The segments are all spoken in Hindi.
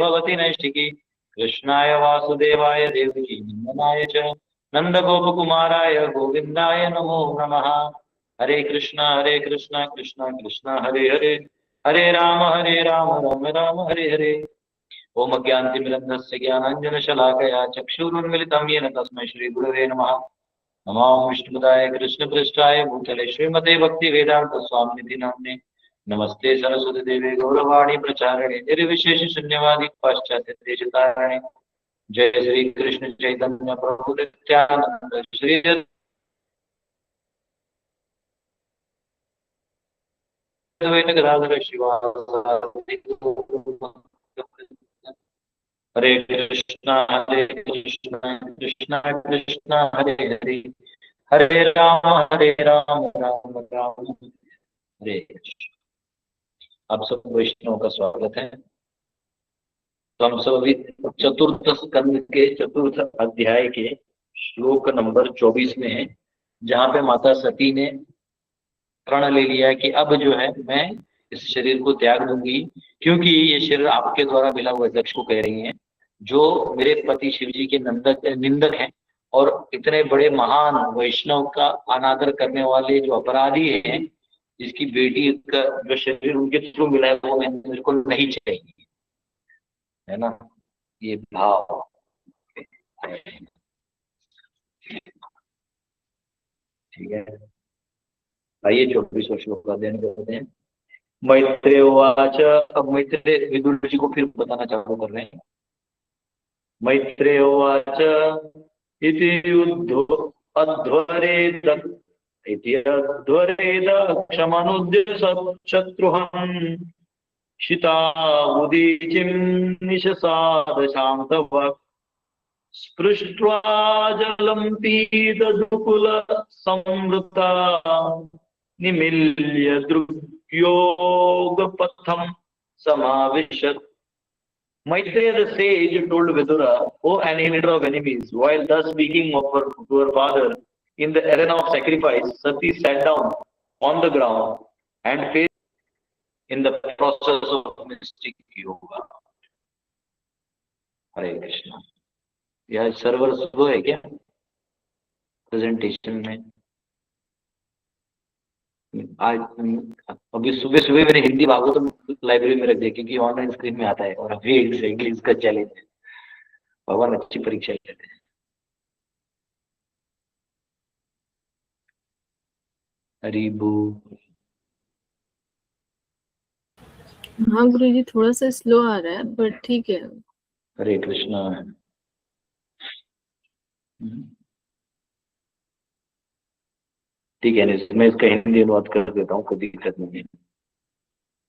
भगवती नैष्टिकी कृष्णाय वासुदेवाय देवकी नंदनाय च नंदगोपकुमाराय गोविंदाय नमो नमः। हरे कृष्णा कृष्णा कृष्णा हरे हरे, हरे राम राम राम हरे हरे। ओम अज्ञानतिमिरन्धस्य ज्ञानाञ्जनशलाकया चक्षुरुन्मिलितं येन तस्मै श्रीगुरवे नमः। नमो विष्णुपदाय कृष्णपृष्ठाय भूतले श्रीमते भक्तिवेदान्त स्वामिनिधि नाम्ने नमस्ते सरस्वती देवे गौरवाणी प्रचारिणे निर्विशेष शून्यवादी पाश्चात्य देशतारिणे। जय श्री कृष्ण चैतन्य प्रभु नित्यानंद श्री अद्वैत गदाधर शिवासादि हरे कृष्णा कृष्णा कृष्णा हरे हरे, हरे राम राम हरे। आप सब वैष्णव का स्वागत है। तो हम सब अभी चतुर्थ स्कंद के चतुर्थ अध्याय के श्लोक नंबर 24 में है, जहाँ पे माता सती ने प्रण ले लिया कि अब जो है मैं इस शरीर को त्याग दूंगी, क्योंकि ये शरीर आपके द्वारा मिला हुआ दक्ष को कह रही है, जो मेरे पति शिव जी के निंदक हैं और इतने बड़े महान वैष्णव का अनादर करने वाले जो अपराधी हैं, जिसकी बेटी का जो शरीर उनके थ्रू मिला है वो मेरे को नहीं चाहिए, है ना, ये भाव। ठीक है, आइए 24वां श्लोक का अध्ययन करते हैं। मैत्रेय उवाच। अब मैत्रेय विदुर जी को फिर बताना चालू कर रहे हैं। मैत्रेय उवाच इति युद्धो अध्वरेद इति अध्वरेद क्षमनुद्य शत्रुहं शितावुदीचिं निशसाद शान्तवक् स्पृष्ट्वा जलं पीतदुकुल संवृता निमील्य दृग्योगपथं समाविशत्। Maitreya the sage told Vidura, O annihilator of enemies, while thus speaking of to her father in the arena of sacrifice, Sati sat down on the ground and faced in the process of mystic yoga. Hare Krishna. यह सर्वर स्लो है क्या प्रेजेंटेशन में? आज अभी सुबह सुबह मैंने हिंदी भागवतम लाइब्रेरी में रख दिया, क्योंकि ऑनलाइन स्क्रीन में आता है, और अभी इंग्लिश का चैलेंज है। भगवान अच्छी परीक्षा लेते हैं। हरि बोल। हाँ गुरुजी, थोड़ा सा स्लो आ रहा है बट ठीक है। हरे कृष्णा। ठीक है, मैं इसका हिंदी अनुवाद कर देता हूँ, कोई दिक्कत नहीं है।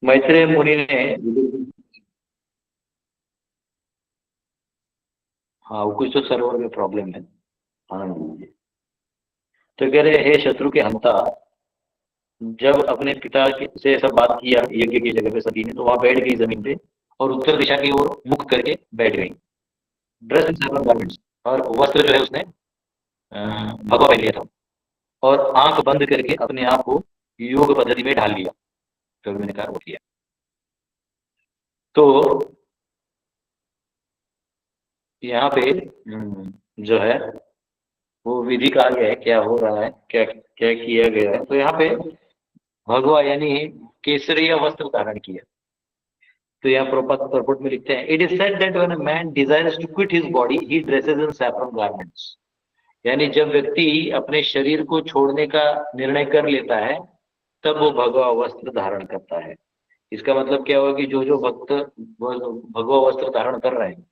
मैत्रेय मुनि ने, हाँ वो कुछ तो सर्वर में प्रॉब्लम है। हाँ तो कह रहे, हे शत्रु के हंता, जब अपने पिता से ऐसा बात किया यज्ञ की जगह पे सती ने, तो वहां बैठ गई जमीन पे और उत्तर दिशा की ओर मुख करके बैठ गई। ड्रेस इन सेवरल गारमेंट्स, और वस्त्र जो है उसने भगवा पहन लिया था, और आंख बंद करके अपने आप को योग पद्धति में ढाल लिया। तो मैंने कहा वो किया। तो यहाँ पे जो है वो विधि कहा गया है, क्या हो रहा है, क्या क्या किया गया है। तो यहाँ पे भगवा यानी केसरिया वस्त्र धारण किया। तो यहाँ प्रपट में लिखते हैं, it is said that when a man desires to quit his body he dresses in saffron garments. यानी जब व्यक्ति अपने शरीर को छोड़ने का निर्णय कर लेता है, तब वो भगवा वस्त्र धारण करता है। इसका मतलब क्या हुआ कि जो जो भक्त भगवा वस्त्र धारण कर रहे हैं,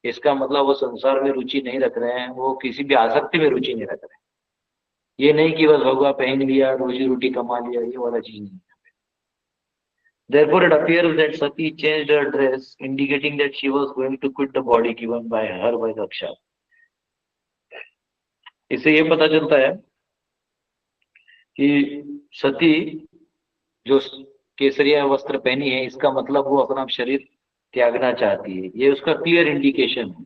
इसका मतलब वो संसार में रुचि नहीं रख रहे हैं, वो किसी भी आसक्ति में रुचि नहीं रख रहे हैं। ये नहीं कि बस भगवा पहन लिया, रोजी रोटी कमा लिया, ये वाला चीज नहीं। Therefore, it appears that Sati changed her dress, indicating that she was going to quit the body given by her by Daksha. इससे ये पता चलता है कि सती जो केसरिया वस्त्र पहनी है, इसका मतलब वो अपना शरीर त्यागना चाहती है। ये उसका क्लियर इंडिकेशन है।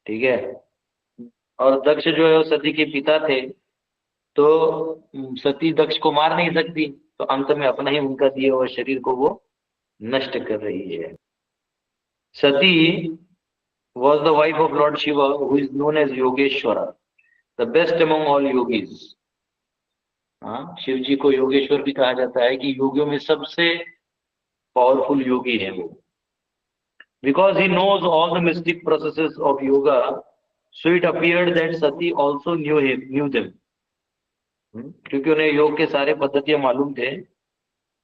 ठीक है, और दक्ष जो है वो सती के पिता थे, तो सती दक्ष को मार नहीं सकती, तो अंत में अपना ही उनका दिया हुआ शरीर को वो नष्ट कर रही है। Sati was the wife of Lord Shiva, who is known as Yogeshwara, the best among all yogis. हाँ, शिव जी को योगेश्वर भी कहा जाता है कि योगियों में सबसे पावरफुल योगी है वो. Because he knows all the mystic processes of yoga, so it appeared that Sati also knew them. क्योंकि उन्हें योग के सारे पद्धतियां मालूम थे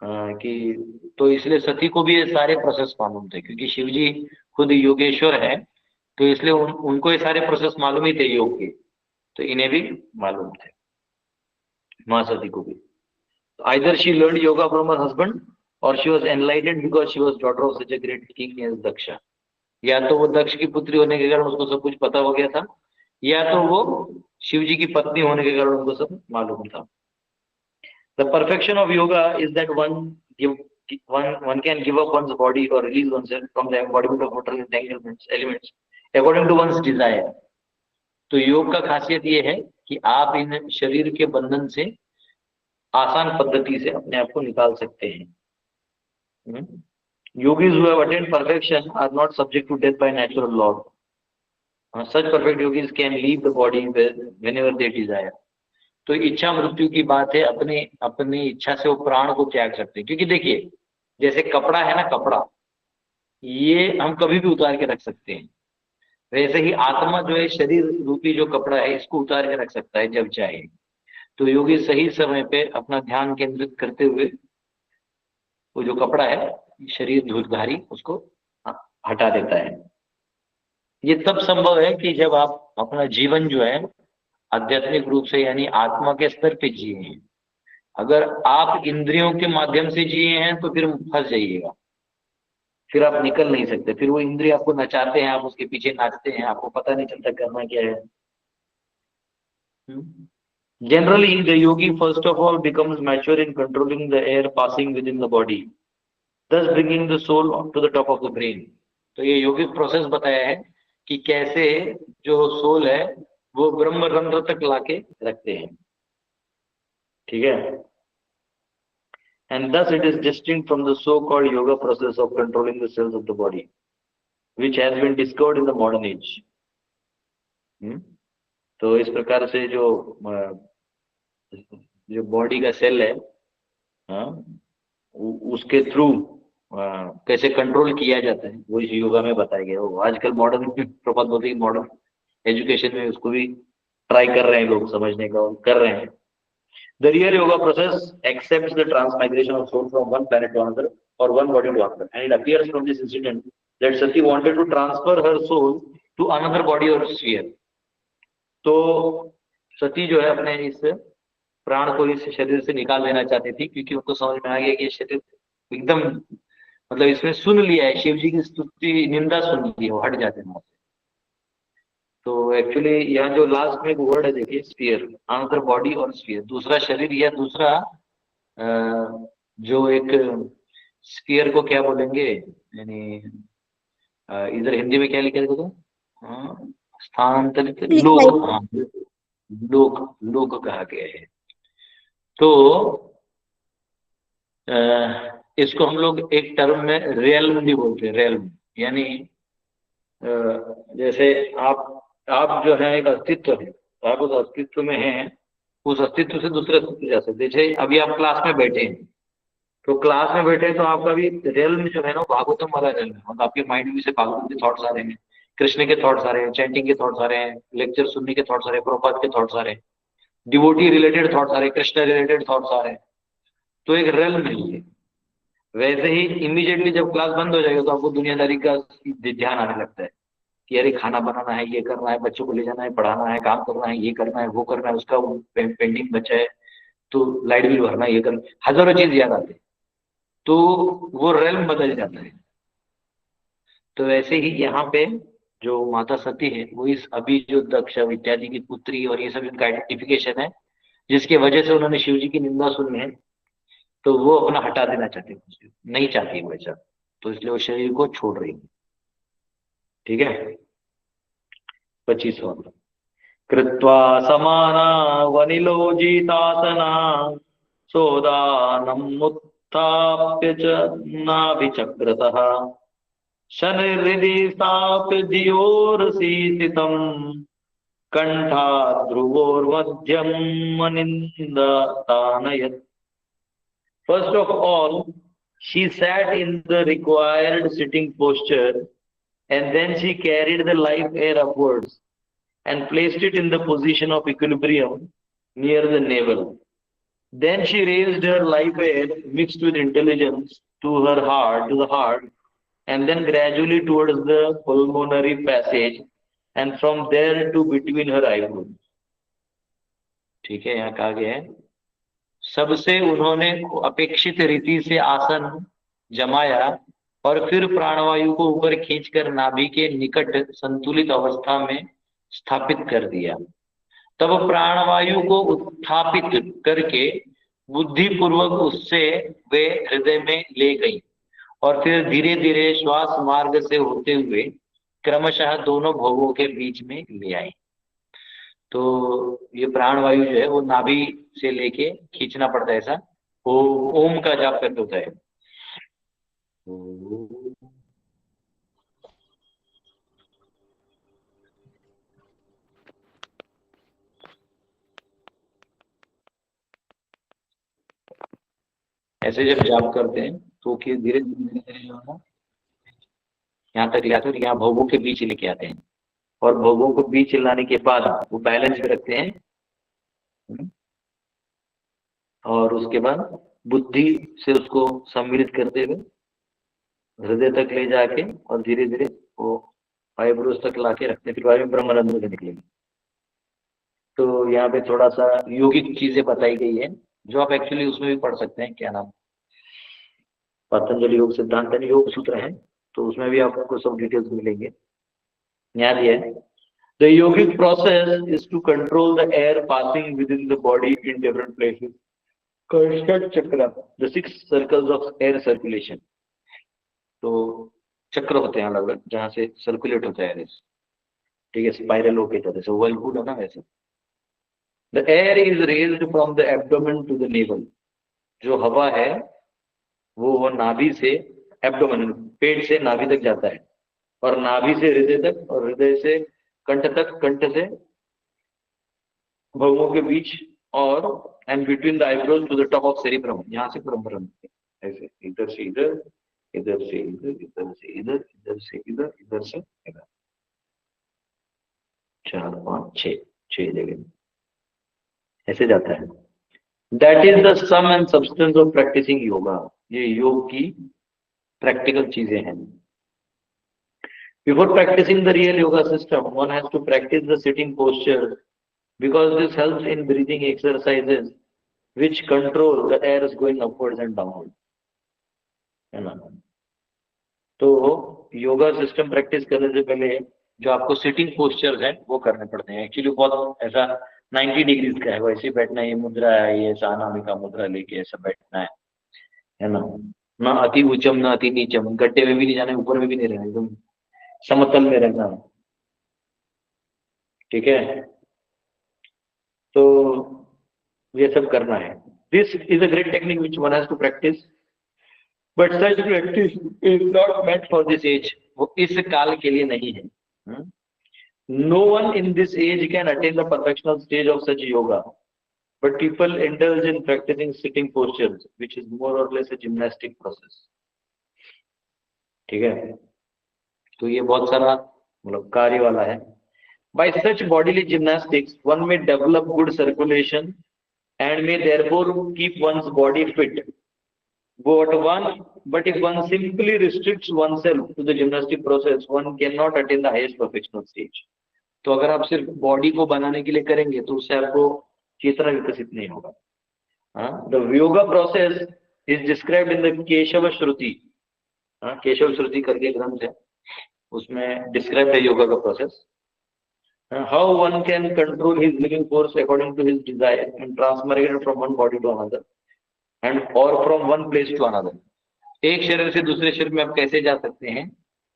कि तो इसलिए सती को भी ये सारे प्रोसेस मालूम थे, क्योंकि शिव जी खुद योगेश्वर है, तो इसलिए उनको ये सारे प्रोसेस मालूम ही थे योग के, तो इन्हें भी मालूम थे, माँ सती को भी. Either she learned yoga from her husband और she was enlightened because she was daughter of such a great king as Daksha. या तो वो दक्ष की पुत्री होने के कारण उसको सब कुछ पता हो गया था, या तो वो शिव जी की पत्नी होने के कारण उनको सब मालूम था. The perfection of yoga is that one can give up one's body or release oneself from the embodiment of mortal elements according to one's desire. तो योग का खासियत ये है कि आप इन शरीर के बंधन से आसान पद्धति से अपने आप को निकाल सकते हैं. Yogis who have attained perfection are not subject to death by natural law. Such perfect yogis can leave the body whenever they desire. तो इच्छा मृत्यु की बात है, अपनी इच्छा से वो प्राण को त्याग सकते हैं. क्योंकि देखिए, जैसे कपड़ा है ना, कपड़ा ये हम कभी भी उतार के रख सकते हैं, वैसे ही आत्मा जो है, शरीर रूपी जो कपड़ा है, इसको उतार के रख सकता है जब चाहे. तो योगी सही समय पे अपना ध्यान केंद्रित करते हुए वो जो कपड़ा है, शरीर धूर्तधारी, उसको हटा देता है. ये तब संभव है कि जब आप अपना जीवन जो है आध्यात्मिक रूप से यानी आत्मा के स्तर पे जिए हैं. अगर आप इंद्रियों के माध्यम से जिए हैं तो फिर फंस जाइएगा, फिर आप निकल नहीं सकते. फिर वो इंद्रिय आपको नचाते हैं, आप उसके पीछे नाचते हैं, आपको पता नहीं चलता करना क्या है. Generally, the yogi first of all becomes mature in controlling the air passing within the body, thus bringing the soul to the top of the brain. तो ये योगिक प्रोसेस बताया है कि कैसे जो सोल है वो ब्रह्म रंध्र तक लाके रखते हैं. ठीक है. And thus it is distinct from the so-called yoga process of controlling the cells of the body, which has been discovered in the modern age. तो इस प्रकार से जो बॉडी का सेल है, उसके थ्रू कैसे कंट्रोल किया जाता है वो इस योगा में बताया गया. वो आजकल मॉडर्न प्रपद बोलते हैं, मॉडर्न एजुकेशन में उसको भी ट्राई कर रहे हैं लोग समझने का, और कर रहे हैं. The real yoga process accepts the transmigration of soul from one planet to another or one body to another, and it appears from this incident that Sati wanted to transfer her soul to another body or sphere. तो सती जो है अपने इस प्राण को इस शरीर से निकाल देना चाहती थी, क्योंकि उनको समझ में आ गया कि ये शरीर एकदम मतलब इसमें सुन लिया है, शिव जी की स्तुति निंदा सुन ली है, वो हट जाते हैं. तो एक्चुअली यहाँ जो लास्ट में एक वर्ड है देखिए, स्फीयर, अनदर बॉडी और स्फीयर, दूसरा शरीर या दूसरा जो एक स्फीयर को क्या बोलेंगे, यानी इधर हिंदी में क्या लिखा है देखो, स्थानांतरित लोक, लोक कहा गया है. तो इसको हम लोग एक टर्म में रियल्म भी बोलते हैं. रियल्म यानी जैसे आप जो है एक अस्तित्व है, तो आप उस अस्तित्व में हैं, उस अस्तित्व से दूसरे अस्तित्व जा सकते. जैसे अभी आप क्लास में बैठे हैं, तो क्लास में बैठे तो आपका भी रियल्म जो है ना, भागवतम वाला रियल्म है. मतलब आपके माइंड में से भागवतम के थॉट्स आ रहे हैं, कृष्ण के थॉट्स आ रहे हैं, चैंटिंग के थॉट्स आ रहे हैं, लेक्चर सुनने के थॉट्स आ रहे हैं, प्रभुपाद के थॉट्स आ रहे हैं, डिवोटी रिलेटेड थॉट्स आ रहे हैं, कृष्ण रिलेटेड थॉट्स आ रहे हैं. तो एक रियल्म है. वैसे ही इमीडिएटली जब क्लास बंद हो जाएगा तो आपको दुनियादारी का ध्यान आने लगता है कि अरे खाना बनाना है, ये करना है, बच्चों को ले जाना है, पढ़ाना है, काम करना है, ये करना है, वो करना है, उसका पेंडिंग बचा है, तो लाइट बिल भरना है, ये करना, हजारों चीज याद आते हैं. तो वो रेल्म बदल जाता है. तो वैसे ही यहाँ पे जो माता सती है वो इस अभी जो दक्ष इत्यादि की पुत्री और ये सब इनका आइडेंटिफिकेशन है, जिसकी वजह से उन्होंने शिव जी की निंदा सुनी है, तो वो अपना हटा देना चाहते हैं, नहीं चाहती वैसा, तो इसलिए वो शरीर को छोड़ रही है. ठीक है. 25वां. कृत्वा समाना वनिलोजितासना सोदानम् उत्थाप्य च नाभिचक्रतः शन हृदि shop दियोरसीसितम Kantha ध्रुवोर्मध्यम मनिंदानयत्. First of all, she sat in the required sitting posture, and then she carried the live air upwards and placed it in the position of equilibrium near the navel. Then she raised her live air mixed with intelligence to the heart, and then gradually towards the pulmonary passage, and from there to between her eyebrows. ठीक है, यहाँ कहा गया है सबसे उन्होंने अपेक्षित रीति से आसन जमाया और फिर प्राणवायु को ऊपर खींचकर नाभि के निकट संतुलित अवस्था में स्थापित कर दिया. तब प्राणवायु को उत्थापित करके बुद्धि पूर्वक उससे वे हृदय में ले गई और फिर धीरे धीरे श्वास मार्ग से होते हुए क्रमशः दोनों भोगों के बीच में ले आई. तो ये प्राणवायु जो है वो नाभि से लेके खींचना पड़ता है, ऐसा ओम का जाप करते होता है. ऐसे जब जाप करते हैं तो धीरे धीरे यहाँ तक ले आते हैं, यहाँ भोगों के बीच लेके आते हैं और भोगों को बीच लाने के बाद वो बैलेंस में रखते हैं और उसके बाद बुद्धि से उसको सम्मिलित करते हुए हृदय तक ले जाके और धीरे धीरे वो आईब्रोज तक लाके रखते हैं, फिर वायु ब्रह्मानंद से निकलेंगे. तो यहाँ पे थोड़ा सा योगिक चीजें बताई गई है जो आप एक्चुअली उसमें भी पढ़ सकते हैं. क्या नाम, पतंजलि योग सिद्धांत योग सूत्र है, तो उसमें भी आपको सब डिटेल्स मिलेंगे. यहाँ दिया है the yogic process is to control the air passing within the body in different places. Karshak chakra, the 6 circles of air circulation. तो चक्र होते हैं अलग अलग जहां से सर्कुलेट होता है एयर. ठीक है, स्पाइरल होके जाते हैं, वर्लपूल है ना वैसे. The air is raised from the abdomen to the navel. जो हवा है वो नाभि से एब्डोमेन, पेट से नाभि तक जाता है और नाभि से हृदय तक और हृदय से कंठ तक, कंठ से भौहों के बीच और and between the eyebrows to the top of cerebrum. यहाँ से परम्परम ऐसे इधर से इधर, इधर से इधर, इधर से इधर, इधर से इधर, इधर से इधर, 4 5 6 जगह ऐसे जाता है. That is the sum and substance of practicing yoga. ये योग की प्रैक्टिकल चीजें हैं. Before practicing the real yoga system, one has to practice the sitting posture because this helps in breathing exercises which control the air going upwards and downwards. है ना. तो योगा सिस्टम प्रैक्टिस करने से पहले जो आपको सिटिंग पोस्चर्स हैं वो करने पड़ते हैं. एक्चुअली बहुत ऐसा 90 डिग्रीज का है, वैसे बैठना, ये मुद्रा है, ये अनामिका मुद्रा लेके ऐसा बैठना है ना. ना अति उच्चम ना अति नीचम, गड्ढे में भी नहीं जाना, ऊपर में भी नहीं रहना, एकदम समतल में रहना. ठीक है, तो ये सब करना है. This is a great technique which one has to practice, but such practice is not meant for this age. वो इस काल के लिए नहीं है. No one in this age can attain the perfectional stage of such yoga, but people indulge in practicing sitting postures which is more or less a gymnastic process. ठीक है, तो ये बहुत सारा मतलब कार्य वाला है. By such bodily gymnastics, one may develop good circulation and may therefore keep one's body fit. But if one simply restricts oneself to the gymnastic process, one cannot attain the highest perfectional stage. तो अगर आप सिर्फ बॉडी को बनाने के लिए करेंगे तो उससे आपको चेतना विकसित नहीं होगा. The yoga process is described in the Keshav श्रुति. केशव श्रुति करके ग्रंथ है, उसमें डिस्क्राइब है योगा का process. How one can control his living force according to his desire and transfer it from one body to another and or from one place to another. एक शरीर से दूसरे शरीर में आप कैसे जा सकते हैं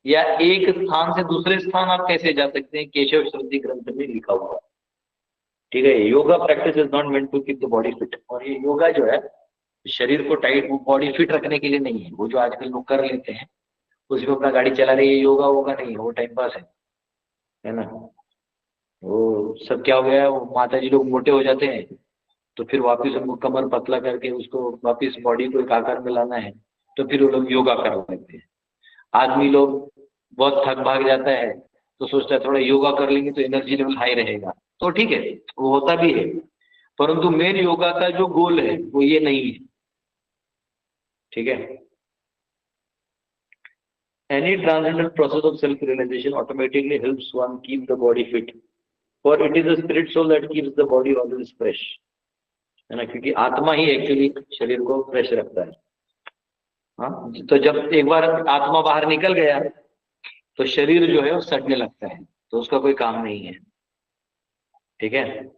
या एक स्थान से दूसरे स्थान आप कैसे जा सकते हैं, केशव श्रुति ग्रंथ में लिखा हुआ. ठीक है, yoga practice is not meant to keep the body fit. और ये योगा जो है शरीर को टाइट, बॉडी फिट रखने के लिए नहीं है. वो जो आजकल लोग कर लेते हैं उसमें अपना गाड़ी चला रही है, योगा वोगा नहीं है, वो टाइम पास है ना। वो सब क्या हो गया है, वो माता जी लोग मोटे हो जाते हैं तो फिर वापस उनको कमर पतला करके उसको वापस बॉडी को एक आकार में लाना है, तो फिर वो लोग योगा कर लेते हैं। आदमी लोग बहुत थक भाग जाता है तो सोचता है थोड़ा योगा कर लेंगे तो एनर्जी लेवल हाई रहेगा, तो ठीक है, वो होता भी है, परंतु मेन योगा का जो गोल है वो ये नहीं है। ठीक है। Any transcendental process of self-realization automatically helps one keep the body fit. For it is the spirit soul that keeps the body always fresh. है ना, क्योंकि आत्मा ही एक्चुअली शरीर को फ्रेश रखता है। हाँ, तो जब एक बार आत्मा बाहर निकल गया तो शरीर जो है वो सड़ने लगता है, तो उसका कोई काम नहीं है। ठीक है।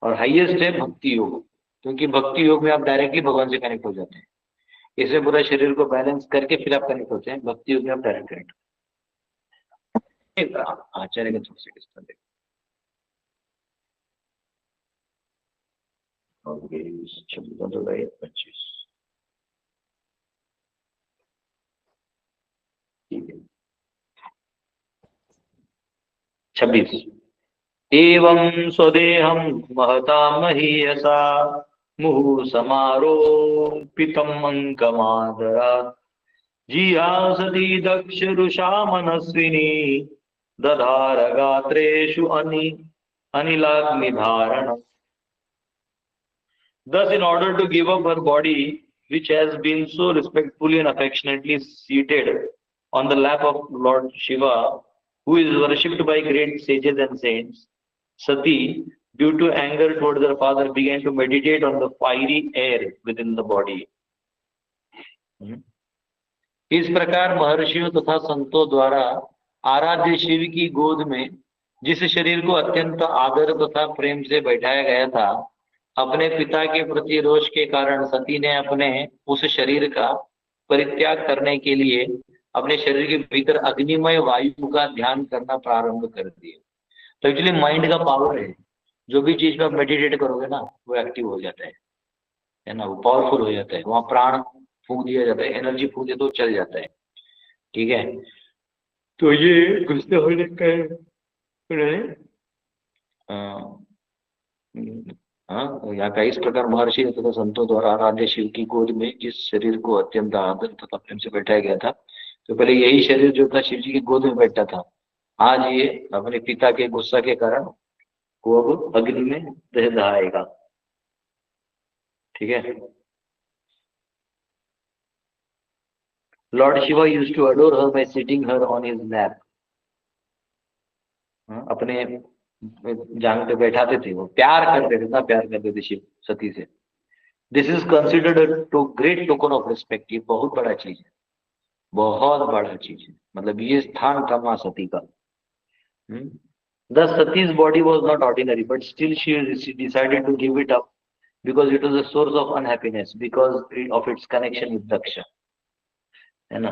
और हाईएस्ट है भक्ति योग, क्योंकि भक्ति योग में आप डायरेक्टली भगवान से कनेक्ट हो जाते हैं। इसमें पूरा शरीर को बैलेंस करके फिर आप कनेक्ट होते हैं, भक्ति योग में आप डायरेक्ट कनेक्ट। आचार्य के थ्रू से किस तरह 26। ठीक है। 26। एवं स्वदेहं महता महीयसा मुहुः समारोपितम् अंकमादरात् जिहासति दक्षरुषा Manaswini दधार गात्रेषु अनिलाग्निधारणम्। Thus, in order to give up her body, which has been so respectfully and affectionately seated on the lap of Lord Shiva, who is worshipped by great sages and saints, Sati, due to anger towards her father, began to meditate on the fiery air within the body. इस प्रकार महर्षियों तथा संतों द्वारा आराध्य शिव की गोद में जिस शरीर को अत्यंत आदर तथा प्रेम से बैठाया गया था, अपने पिता के प्रति रोष के कारण सती ने अपने उस शरीर का परित्याग करने के लिए अपने शरीर के भीतर अग्निमय वायु का ध्यान करना प्रारंभ कर दिया। तो एक्चुअली माइंड का पावर है, जो भी चीज में आप मेडिटेट करोगे ना वो एक्टिव हो जाता है ना, वो पावरफुल हो जाता है, वहां प्राण फूंक दिया जाता है, एनर्जी फूंक दिया तो चल जाता है। ठीक है। तो ये गुस्से होने का हाँ, यहाँ का इस प्रकार महर्षि तथा संतों द्वारा आराध्य शिव की गोद में जिस शरीर को अत्यंत आदर तथा प्रेम से बैठाया गया था, तो पहले यही शरीर जो था शिव जी की गोद में बैठा था, आज ये अपने पिता के गुस्सा के कारण वो अब अग्नि में दह दहाएगा। ठीक है। Lord Shiva used to adore her by sitting her on his lap. अपने जांग पे बैठाते थे, वो प्यार करते थे, इतना प्यार करते थे शिव सती से। This is considered to great token of respect. ये बहुत बड़ा चीज है, बहुत बड़ा चीज है, मतलब ये स्थान था मां सती का। Thus Sati's body was not ordinary, but still she decided to give it up because it was a source of unhappiness because of its connection with Daksha, है ना।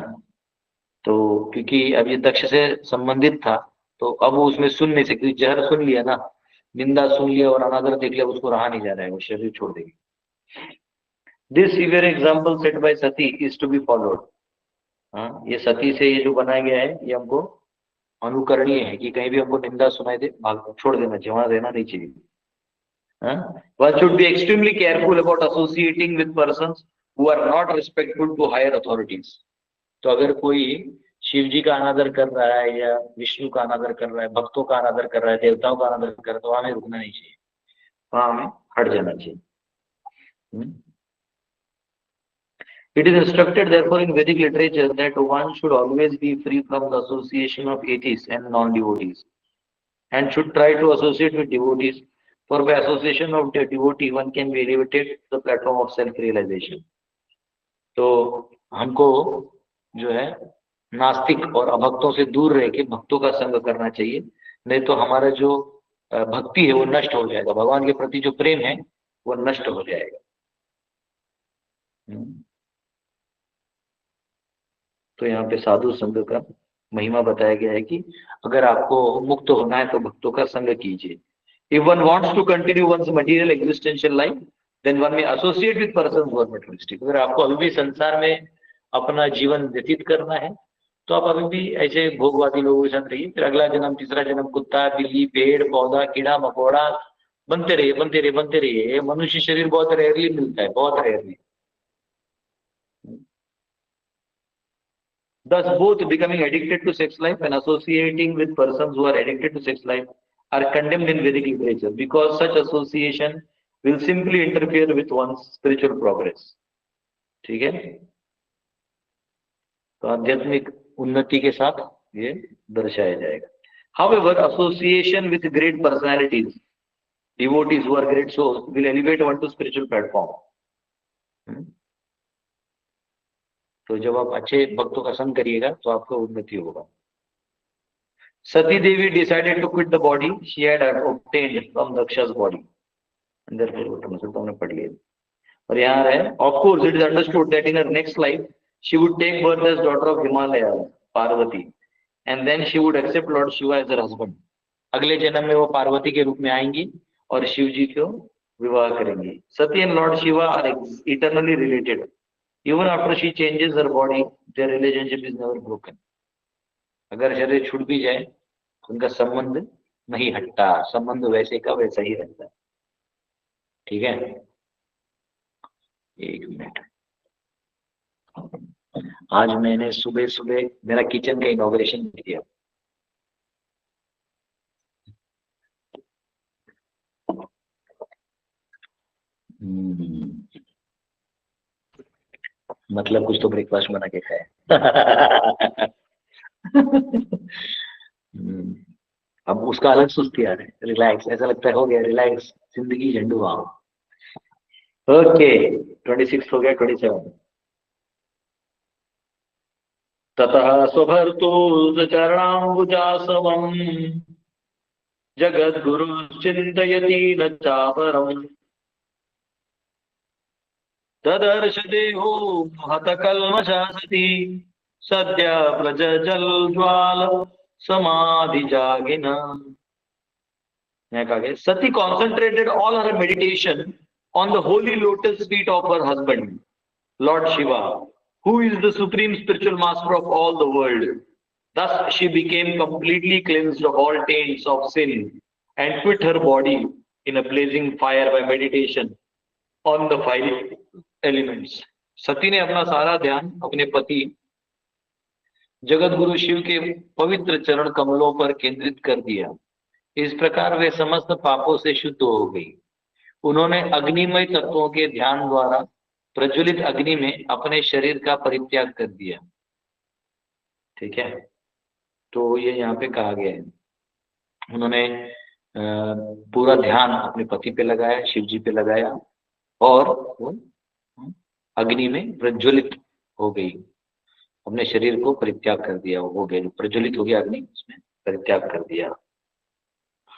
तो क्योंकि अब ये दक्ष से संबंधित था, तो अब वो उसमें सुन नहीं सकती, जहर सुन लिया ना, निंदा सुन लिया और अनादर देख लिया, उसको रहा नहीं जा रहा है, वो शरीर छोड़ देगी। This severe example set by Sati is to be followed. हाँ, ये सती से ये जो बनाया गया है ये हमको अनुकरणीय है, कि कहीं भी हमको निंदा सुनाई दे भाग छोड़ देना चाहिए, वहां रहना नहीं चाहिए। One should be extremely careful about associating with persons who are not respectful to higher authorities. तो अगर कोई शिव जी का अनादर कर रहा है या विष्णु का अनादर कर रहा है, भक्तों का अनादर कर रहा है, देवताओं का अनादर कर रहा है, तो वहां हमें रुकना नहीं चाहिए, वहां हमें हट जाना चाहिए। It is instructed therefore in Vedic literature that one should always be free from the association of atheists and non-devotees and should try to associate with devotees, for by association of the devotee one can be elevated to the platform of self-realization. तो हमको जो है नास्तिक और अभक्तों से दूर रह के भक्तों का संग करना चाहिए, नहीं तो हमारा जो भक्ति है वो नष्ट हो जाएगा, भगवान के प्रति जो प्रेम है वो नष्ट हो जाएगा। तो यहाँ पे साधु संग का महिमा बताया गया है कि अगर आपको मुक्त होना है तो भक्तों का संग कीजिए। If one wants to continue one's material existential life, then one may associate with persons who are materialistic. अगर आपको अभी भी संसार में अपना जीवन व्यतीत करना है तो आप अभी भी ऐसे भोगवादी लोगों के साथ रहिए, फिर अगला जन्म, तीसरा जन्म, कुत्ता, बिल्ली, पेड़ पौधा, कीड़ा मकोड़ा बनते रहिए, बनते रहिए, बनते रहिए। ये मनुष्य शरीर बहुत रेयरली मिलता है, बहुत rarely. Thus, both becoming addicted to sex life and associating with persons who are addicted to sex life are condemned in Vedic literature because such association will simply interfere with one's spiritual progress. ठीक है, तो आध्यात्मिक उन्नति के साथ ये दर्शाया जाएगा। However, association with great personalities, devotees who are great souls, will elevate one to spiritual platform. तो जब आप अच्छे भक्तों का संग करिएगा तो आपका उन्नति होगा। Sati Devi decided to quit the body she had obtained from Daksha's body. मतलब तुमने पढ़ लिया। और यहाँ है, of course it is understood that in her next life she would take birth as daughter of Himalaya, Parvati, and then she would accept Lord Shiva as her husband. अगले जन्म में वो पार्वती के रूप में आएंगी और शिव जी को विवाह करेंगी। Sati and Lord Shiva are eternally related. Even after she changes her body, their relationship is never broken. अगर शरीर छूट भी जाए उनका संबंध नहीं हटता, संबंध वैसे का वैसा ही रहता है। ठीक है, एक मिनट। आज मैंने सुबह सुबह मेरा किचन का इनॉग्रेशन किया। मतलब कुछ तो ब्रेकफास्ट बना के खाया। अब उसका अलग सुस्ती आ रहा है, रिलैक्स, ऐसा लगता है हो गया रिलैक्स, जिंदगी झंडुआ। ओके, 26 हो गया, 27। ततः स्वभर्तुः चरणाम्बुजासवम् जगद्गुरु चिन्तयति न चापरम् तदर्श देहो हतकल्मषा सती सद्य प्रज्वल ज्वाल समाधि जागिना। Sati concentrated all her meditation on the holy lotus feet of her husband, Lord Shiva, who is the supreme spiritual master of all the world. Thus she became completely cleansed of all taints of sin and quit her body in a blazing fire by meditation on the 5 elements. सती ने अपना सारा ध्यान अपने पति जगत गुरु शिव के पवित्र चरण कमलों पर केंद्रित कर दिया। इस प्रकार वे समस्त पापों से शुद्ध हो गई। उन्होंने अग्निमय तत्वों के ध्यान द्वारा प्रज्वलित अग्नि में अपने शरीर का परित्याग कर दिया। ठीक है, तो ये यहाँ पे कहा गया है, उन्होंने पूरा ध्यान अपने पति पे लगाया, शिव जी पे लगाया और वो अग्नि में प्रज्वलित हो गई, अपने शरीर को परित्याग कर दिया। हो गया, प्रज्वलित हो गया अग्नि, उसमें परित्याग कर दिया।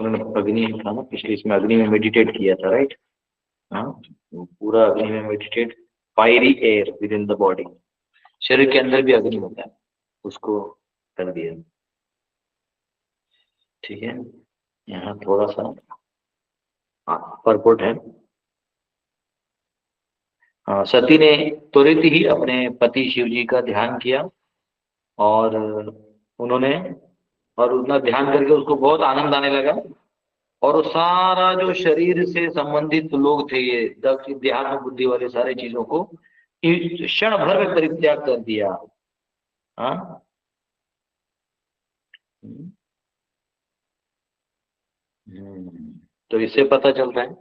उन्होंने अग्नि था ना पिछले, इसमें अग्नि में मेडिटेट किया था, राइट? हाँ, पूरा अग्नि में meditate, fiery air with in the body, शरीर के अंदर भी अग्नि होता है, उसको कर दिया। ठीक है, यहाँ थोड़ा सा परपोर्ट है। सती ने तुरंत ही अपने पति शिव जी का ध्यान किया और उन्होंने, और उतना ध्यान करके उसको बहुत आनंद आने लगा और वो सारा जो शरीर से संबंधित लोग थे, ये दक्ष देहात्म बुद्धि वाले सारे चीजों को क्षण भर में परित्याग कर दिया। हाँ, तो इससे पता चलता है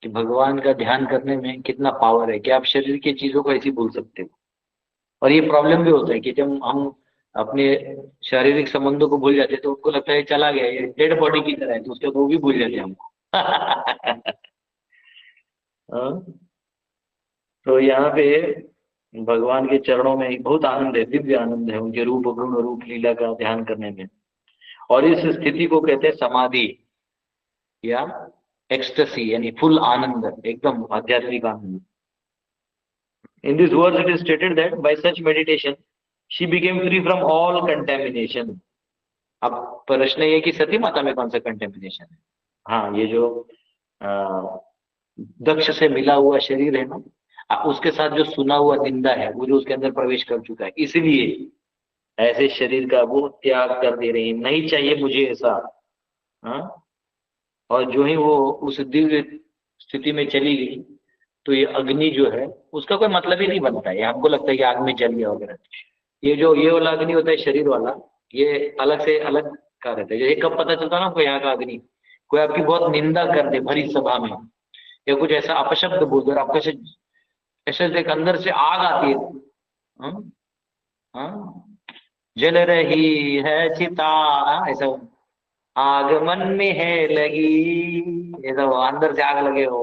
कि भगवान का ध्यान करने में कितना पावर है कि आप शरीर की चीजों को ऐसे भूल सकते हो। और ये प्रॉब्लम भी होता है कि जब हम अपने शारीरिक संबंधों को भूल जाते हैं तो उनको लगता है चला गया, ये डेड बॉडी की तरह है, तो उसके वो भी भूल जाते हैं हमको। तो यहाँ पे भगवान के चरणों में बहुत आनंद है, दिव्य आनंद है उनके रूप गुण रूप लीला का ध्यान करने में। और इस स्थिति को कहते हैं समाधि या एक्सटेसी, यानी फुल आनंद, एकदम आध्यात्मिक आनंद। In this verse it is stated that by such meditation she became free from all contamination. अब प्रश्न ये कि सती माता में कौन सा कंटेमिनेशन है? हाँ, ये जो दक्ष से मिला हुआ शरीर है ना, उसके साथ जो सुना हुआ निंदा है वो जो उसके अंदर प्रवेश कर चुका है, इसलिए ऐसे शरीर का वो त्याग कर दे रहे हैं, नहीं चाहिए मुझे ऐसा। हाँ, और जो ही वो उस दिव्य स्थिति में चली गई तो ये अग्नि जो है उसका कोई मतलब ही नहीं बनता है। हमको लगता है कि आग में जल गया वगैरह। ये वाला अग्नि होता है शरीर वाला, ये अलग से अलग का रहता है। ये कब पता चलता है ना आपको यहाँ का अग्नि? कोई आपकी बहुत निंदा कर दे भरी सभा में, या कुछ ऐसा अपशब्द बोल दे और आपको ऐसे देख अंदर से आग आती है। हाँ? हाँ? जल रही है चिता, ऐसा आग मन में है लगी, ऐसा वो अंदर से आग लगे हो।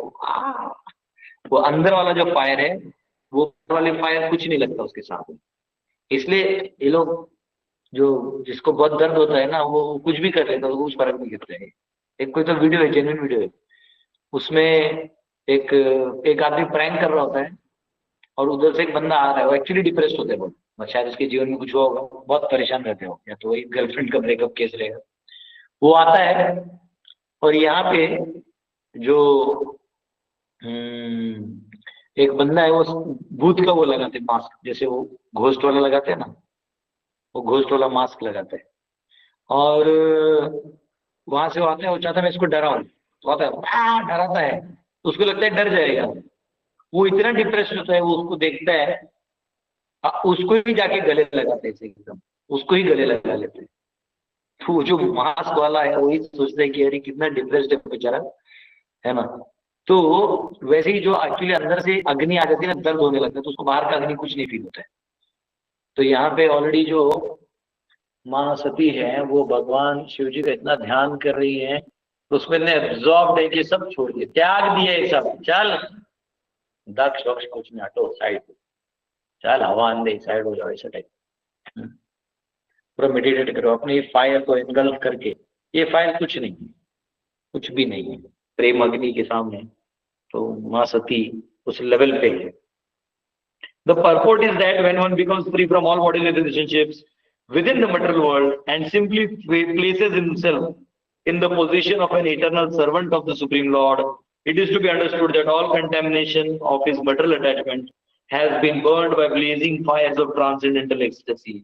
वो अंदर वाला जो फायर है, वो वाले फायर कुछ नहीं लगता उसके साथ। इसलिए ये लोग जो जिसको बहुत दर्द होता है ना, वो कुछ भी कर लेता है, उसको कुछ फर्क नहीं गिरता है। एक कोई तो वीडियो है, जेन्युइन वीडियो है, उसमें एक एक आदमी प्रैंक कर रहा होता है और उधर से एक बंदा आ रहा है, वो एक्चुअली डिप्रेस्ड होता है बहुत, शायद उसके जीवन में कुछ हुआ होगा, बहुत परेशान रहते हो, या तो वही गर्लफ्रेंड का ब्रेकअप केस रहेगा। वो आता है और यहाँ पे जो एक बंदा है, वो भूत का वो लगाते मास्क, जैसे वो घोस्ट वाला लगाते हैं ना, वो घोस्ट वाला मास्क लगाता है। और वहां से वो आता है, वो चाहता है मैं इसको डराऊं, तो आता है डराता है, तो उसको लगता है डर जाएगा। वो इतना डिप्रेस होता है, वो उसको देखता है, उसको ही जाके गले लगाते हैं एकदम, उसको ही गले लगा लेते हैं। तो वो जो मास्क वाला है वही सोचता है कि अरे कितना डिप्रेस्ड है बेचारा, है ना। तो वैसे ही जो एक्चुअली अंदर से अग्नि आ जाती है ना, दर्द होने लगता है, तो उसको बाहर का अग्नि कुछ नहीं फील होता है। तो यहाँ पे ऑलरेडी जो माँ सती है वो भगवान शिव जी का इतना ध्यान कर रही है, तो उसमें ने एब्जॉर्ब है कि सब छोड़ दिए, त्याग दिए ये सब। चल दक्ष वक्ष कुछ नहीं, हटो साइड, चल हवा अंधे साइड हो जाओ, ऐसा टाइप। पूरा मेडिटेट करो अपने फायर को इनगल्फ करके। ये फायर कुछ नहीं, कुछ भी नहीं है प्रेम अग्नि के सामने। तो माँ सती उस लेवल पे है। The purport is that when one becomes free from all bodily relationships within the material world and simply places himself in the position of an eternal servant of the Supreme Lord, it is to be understood that all contamination of his material attachment has been burned by blazing fires of transcendental ecstasy.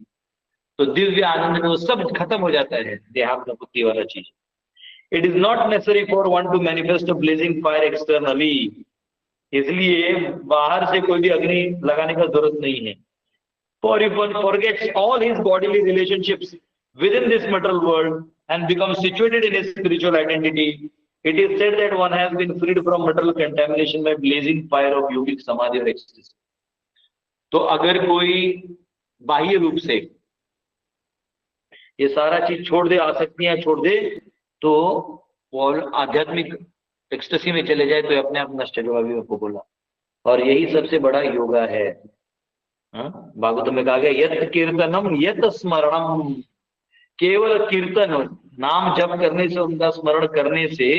तो दिव्य आनंद में वो सब खत्म हो जाता है, देहात्म बुद्धि वाला चीज। It is not necessary for one to manifest a blazing fire externally. इसलिए बाहर से कोई भी अग्नि लगाने का जरूरत नहीं है। For if one forgets all his bodily relationships within this material world and becomes situated in his spiritual identity, it is said that one has been freed from material contamination by blazing fire of yogic samadhi or ecstasy. तो अगर कोई बाह्य रूप से ये सारा चीज छोड़ दे, आसक्तियां छोड़ दे, तो वो आध्यात्मिक एक्सटेसी में चले जाए तो अपने आप नष्ट जो अभी आपको बोला। और यही सबसे बड़ा योगा है। भागवत में कहा गया यत कीर्तनम यत स्मरणम, केवल कीर्तन नाम जप करने से, उनका स्मरण करने से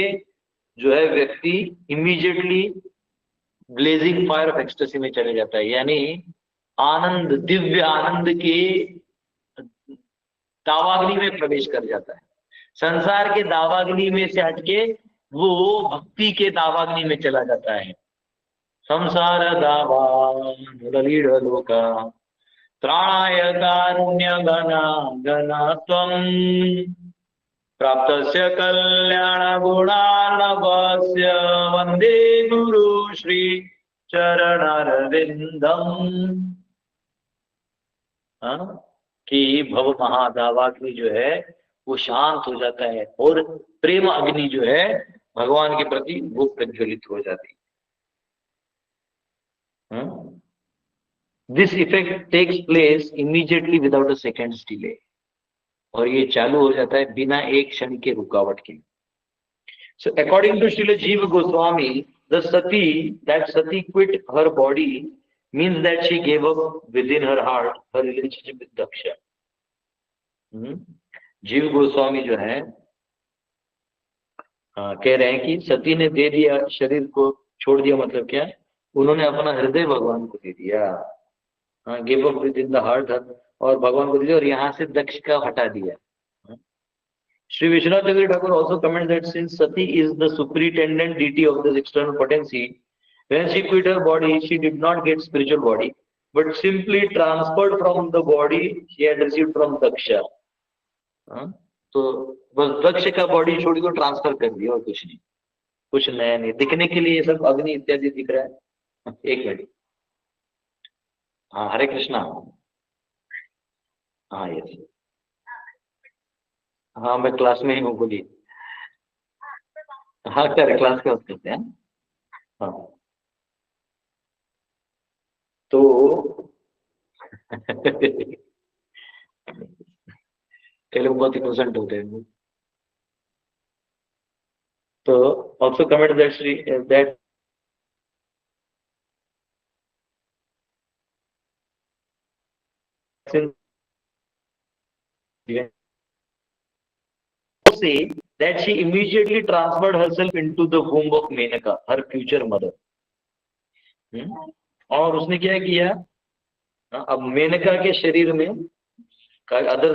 जो है व्यक्ति immediately blazing fire of ecstasy में चले जाता है, यानी आनंद, दिव्य आनंद के दावाग्नि में प्रवेश कर जाता है। संसार के दावाग्नि में से हटके वो भक्ति के दावाग्नि में चला जाता है। संसार दावा लोका त्राणाय कारुण्य गना गणत्वं प्राप्तस्य कल्याण गुणार्णवस्य वंदे गुरु श्री चरणारविंदम। कि भव महादावाग्नि जो है वो शांत हो जाता है और प्रेम अग्नि जो है भगवान के प्रति वो प्रज्वलित हो जाती है। This effect takes place immediately without a seconds delay, और ये चालू हो जाता है बिना एक क्षण के रुकावट के। सो अकॉर्डिंग टू श्रील जीव Goswami, the Sati, that Sati quit her body means that she gave up within her heart her relationship with Daksha. जीव गोस्वामी जो है कह रहे हैं कि सती ने दे दिया, शरीर को छोड़ दिया, मतलब क्या, उन्होंने अपना हृदय भगवान को दे दिया, give up with in the heart, और भगवान को दे दिया और यहाँ से दक्ष का हटा दिया। Sri Vishwanath Chakravarti Thakur also comments that since Sati is the superintendent deity of this external potency, When she quit her body, she did not get spiritual body, but simply transferred from the body she had received from Daksha. तो बस दक्ष का बॉडी छोड़ को ट्रांसफर कर दिया और कुछ नहीं, कुछ नया नहीं। दिखने के लिए ये सब अग्नि इत्यादि दिख रहा है। एक मिनट, हाँ हरे कृष्णा, हाँ यस, हाँ मैं क्लास में ही हूँ, बोलिए। हाँ कर क्लास का करते हैं। हाँ तो कई लोग बहुत इनोसेंट होते हैं। तो also comment that say that she immediately transferred herself into the womb of Menaka, her future mother. और उसने क्या किया, अब मेनका के शरीर में अदर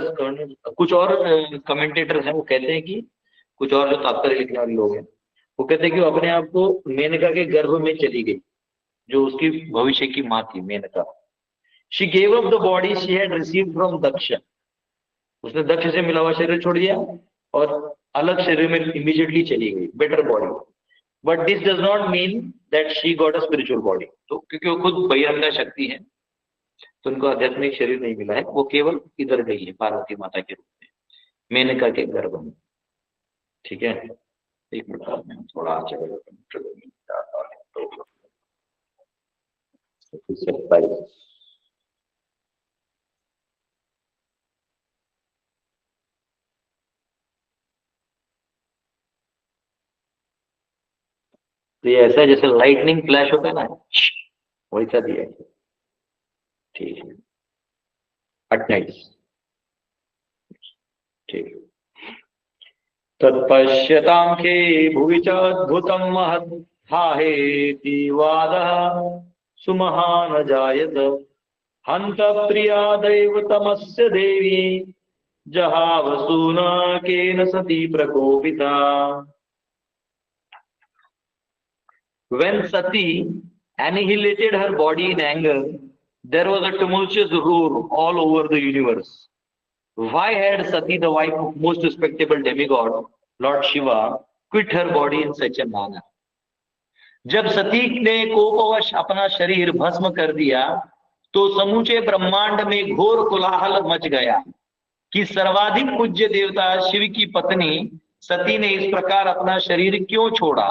कुछ और कमेंटेटर हैं वो कहते हैं कि कुछ और जो तात्पर्य लिखने वाले लोग हैं वो कहते हैं कि वो अपने आप को मेनका के गर्भ में चली गई, जो उसकी भविष्य की माँ थी Menaka. She gave up the body she had received from Daksha, उसने दक्ष से मिला हुआ शरीर छोड़ दिया और अलग शरीर में इमीडिएटली चली गई, better body. But this does not mean that she got a spiritual body. तो क्योंकि वो खुद बहिरंगा शक्ति है तो उनको आध्यात्मिक शरीर नहीं मिला है, वो केवल इधर गई है पार्वती माता के रूप में मेनका के गर्भ में। ठीक है, एक मिनट में थोड़ा तो ये ऐसा है जैसे लाइटनिंग फ्लैश होता है ना, वैसा दिया है। ठीक है, अट्ठाईस, ठीक। तत्पश्यतां खे भुवि च अद्भुतं महत् हाहेति वादः सुमहान जायत हन्त प्रिया दैवतमस्य देवी जहावसूनाकेन सती प्रकोपिता। When Sati annihilated her body in anger, there was a tumultuous roar all over the universe. Why had Sati, the wife of most respectable demigod, Lord Shiva, quit her body in such a manner? जब सती ने कोपवश अपना शरीर भस्म कर दिया तो समूचे ब्रह्मांड में घोर कोलाहल मच गया कि सर्वाधिक पूज्य देवता शिव की पत्नी सती ने इस प्रकार अपना शरीर क्यों छोड़ा,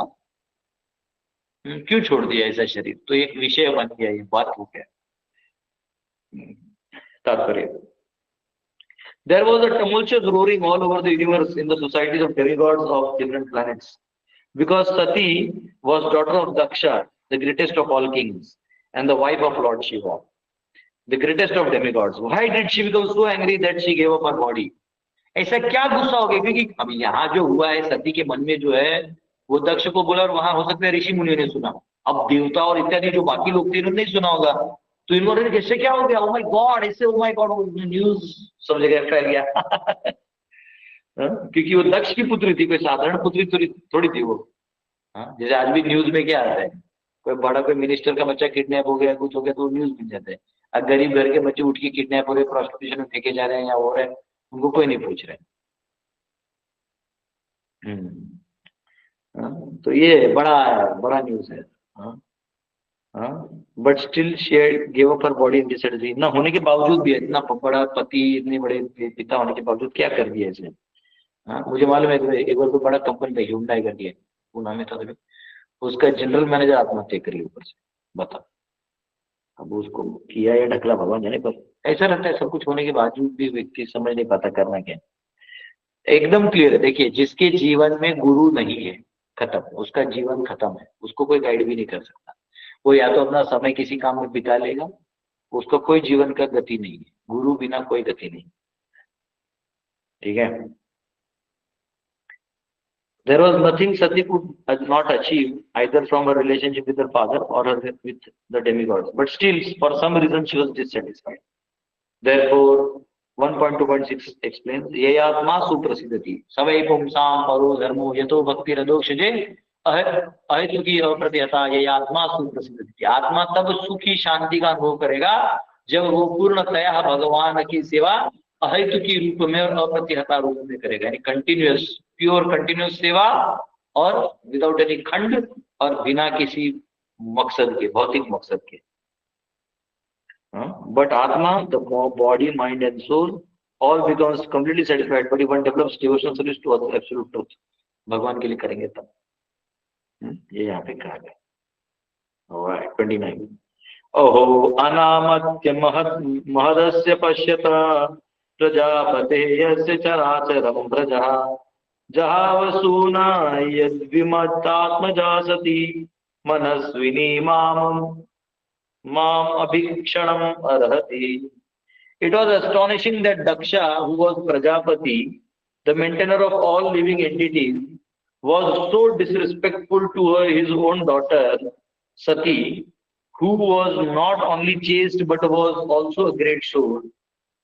क्यों छोड़ दिया ऐसा शरीर। तो एक विषय बन गया, ये बात हो गया तात्पर्य। There was a tumultuous roaring all over the universe in the societies of demigods of different planets, because Sati was daughter of Daksha, the greatest of all kings, and the wife of Lord Shiva, the greatest of demigods. Why did she become so angry that she gave up her body? ऐसा क्या गुस्सा हो गया? क्योंकि अब यहाँ जो हुआ है सती के मन में जो है वो दक्ष को बोला और वहां हो सकता है ऋषि मुनि ने सुना, अब देवता और इत्यादि जो बाकी लोग थे उन्होंने नहीं सुना होगा। तो इन्होंने कैसे क्या हो गया, ओ माय गॉड, ऐसे ओ माय गॉड, न्यूज सब जगह फैल गया क्योंकि वो दक्ष की पुत्री थी, कोई साधारण पुत्री थोड़ी थी वो। जैसे आज भी न्यूज में क्या आता है, कोई बड़ा कोई मिनिस्टर का बच्चा किडनैप हो गया, कुछ हो गया तो न्यूज मिल जाता है। अब गरीब घर के बच्चे उठ के किडनैप हो रहे, प्रोस्टिट्यूशन में फेंके जा रहे हैं या हो रहे हैं, उनको कोई नहीं पूछ रहे। तो ये बड़ा न्यूज है। But still she give up her body in this surgery. ना होने के बावजूद भी, इतना बड़ा पति, इतने बड़े पिता होने के बावजूद क्या कर दिया इसने। मुझे मालूम है एक बार तो बड़ा कंपनी था ह्यूंडई कर दिया, पूना में था तभी, उसका जनरल मैनेजर आत्महत्या करी ऊपर से, बता। अब उसको किया या ढकला भगवान जाने, पर ऐसा रहता है सब कुछ होने के बावजूद भी व्यक्ति समझ नहीं पाता करना क्या। एकदम क्लियर है, देखिए जिसके जीवन में गुरु नहीं है, खत्म, उसका जीवन खत्म है, उसको कोई गाइड भी नहीं कर सकता। वो या तो अपना समय किसी काम में बिता लेगा, उसका कोई जीवन का गति नहीं है, गुरु बिना कोई गति नहीं। ठीक है, there was nothing Sati could not achieve either from her relationship with her father or her with the demigods, but still for some reason she was dissatisfied. Therefore 1.2.6 explains ये आत्मा सुप्रसिद्धति सवै पुंसां परो धर्मो यतो भक्ति रदोक्षजे अहेतु की अप्रतिहता ये आत्मा सुप्रसिद्ध थी। आत्मा तब सुखी शांति का अनुभव करेगा जब वो पूर्णतया भगवान की सेवा अहेतु की रूप में और अप्रतिहता रूप में करेगा, यानी कंटिन्यूअस, प्योर कंटिन्यूअस सेवा और विदाउट एनी खंड और बिना किसी मकसद के, भौतिक मकसद के। But atma, the body, mind and soul all becomes completely satisfied, but if one develops devotional service to absolute truth, भगवान के लिए करेंगे तब। ये यहाँ पे कहा गया। Alright, 29. अहो अनामत्य महदस्य पश्यत प्रजापते यस्य चराचरं व्रजः जहावसूना यद्विमत्तात्मजा सति मनस्विनी माम अभीक्षणम् अर्हति। It was astonishing that Daksha, who was Prajapati, the maintainer of all living entities, was so disrespectful to his own daughter, Sati, who was not only chaste but was also a great soul,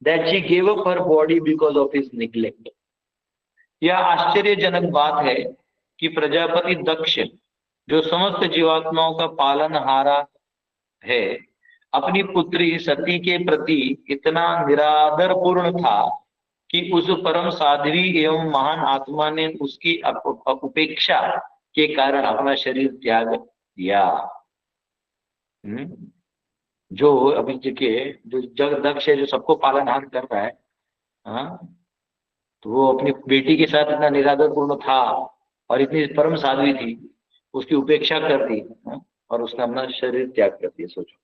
that she gave up her body because of his neglect. यह आश्चर्यजनक बात है कि प्रजापति दक्ष, जो समस्त जीवात्माओं का पालनहारा है, अपनी पुत्री सती के प्रति इतना निरादर पूर्ण था कि उस परम साध्वी एवं महान आत्मा ने उसकी उपेक्षा के कारण अपना शरीर त्याग दिया। जो अभी के जो जग दक्ष है, जो सबको पालनहार कर रहा है, तो वो अपनी बेटी के साथ इतना निरादर पूर्ण था और इतनी परम साध्वी थी, उसकी उपेक्षा कर दी और उसने अपना शरीर त्याग कर दिया। सोचो,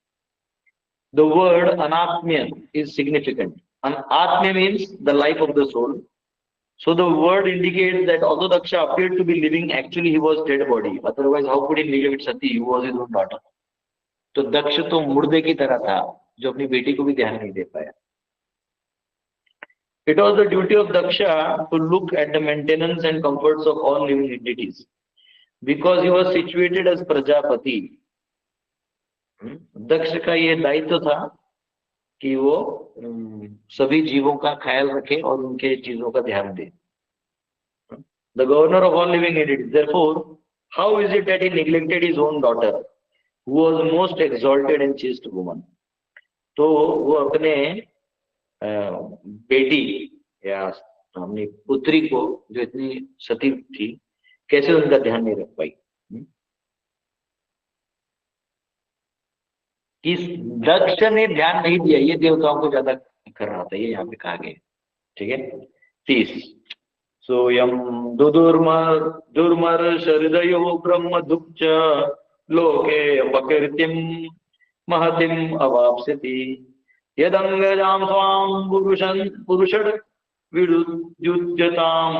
the word anatmya is significant. Anatmya means the life of the soul. So the word indicates that although Daksha appeared to be living, actually he was dead body. Otherwise, how could he neglect Sati, who was his own daughter? तो दक्ष तो मुर्दे की तरह था, जो अपनी बेटी को भी ध्यान नहीं दे पाया। It was the duty of Daksha to look at the maintenance and comforts of all living entities, because he was situated as Prajapati. दक्ष का ये दायित्व था कि वो सभी जीवों का ख्याल रखे और उनके चीजों का ध्यान दे। The governor of all living entities. Therefore, how is it that he neglected his own daughter, who was most exalted and chaste woman? तो वो अपने बेटी या अपनी पुत्री को, जो इतनी सती थी, कैसे उनका ध्यान नहीं रख पाई? इस दक्ष ने ध्यान नहीं दिया, ये देवताओं को ज्यादा कर रहा था, ये यहाँ पे कहा गया। ठीक है, 30। सोयम दुर्मर्ष हृदयो ब्रह्म दुक्ष लोके अपकीर्तिम महतिम अवाप्स्यति यदंगजाम स्वाम पुरुषद विद्युज्यताम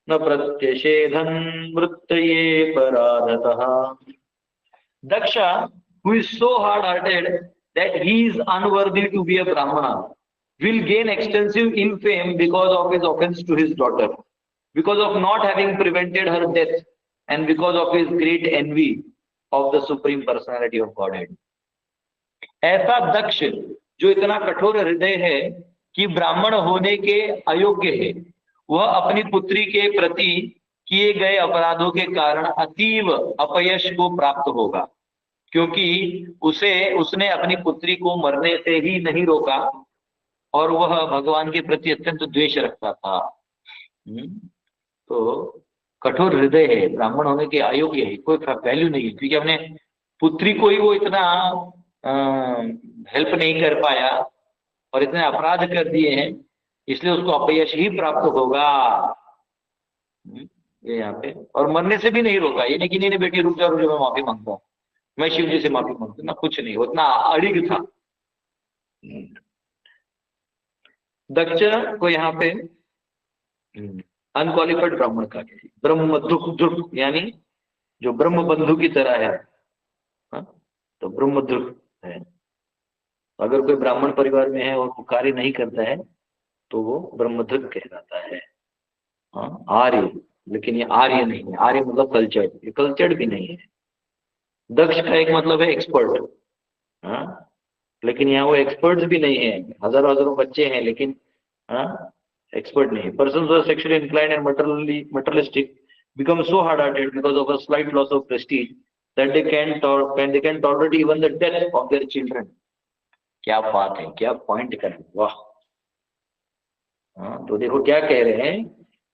न प्रत्यषेधन मृत्यये पराधतः। Daksha, who is so hard-hearted that he is unworthy to be a Brahmana, will gain extensive infamy because of his offense to his daughter, because of not having prevented her death, and because of his great envy of the Supreme Personality of Godhead. ऐसा दक्ष, जो इतना कठोर हृदय है कि ब्राह्मण होने के अयोग्य है, वह अपनी पुत्री के प्रति किए गए अपराधों के कारण अतीव अपयश को प्राप्त होगा, क्योंकि उसने अपनी पुत्री को मरने से ही नहीं रोका और वह भगवान के प्रति अत्यंत द्वेष रखता था। तो कठोर हृदय है, ब्राह्मण होने के अयोग्य है, कोई वैल्यू नहीं है, क्योंकि अपने पुत्री को ही वो इतना हेल्प नहीं कर पाया और इतने अपराध कर दिए हैं, इसलिए उसको अपयश ही प्राप्त होगा। ये यहाँ पे, और मरने से भी नहीं रोका, ये नहीं कि नहीं बेटी रुक जाओ, मैं माफी मांगता हूँ, मैं शिव जी से माफी मांगता हूँ ना, कुछ नहीं, उतना अड़िग था। दक्ष को यहाँ पे अनक्वालिफाइड ब्राह्मण का ब्रह्म दुख, यानी जो ब्रह्म बंधु की तरह है, तो ब्रह्म दुख है। अगर कोई ब्राह्मण परिवार में है और वो कार्य नहीं करता है तो वो ब्रह्मधुर कहलाता है। आर्य, लेकिन ये आर्य नहीं है, आर्य मतलब कल्चर्ड, ये कल्चर्ड भी नहीं है। दक्ष का एक मतलब है एक्सपर्ट, लेकिन यहाँ वो एक्सपर्ट्स भी नहीं है, हजारों हजारों बच्चे हैं लेकिन एक्सपर्ट नहीं है। Persons are sexually inclined and materialistic become so hard-hearted because of a slight loss of prestige that they can tolerate even the death of their children. क्या बात है, क्या पॉइंट कर, वाह। हाँ, तो देखो क्या कह रहे हैं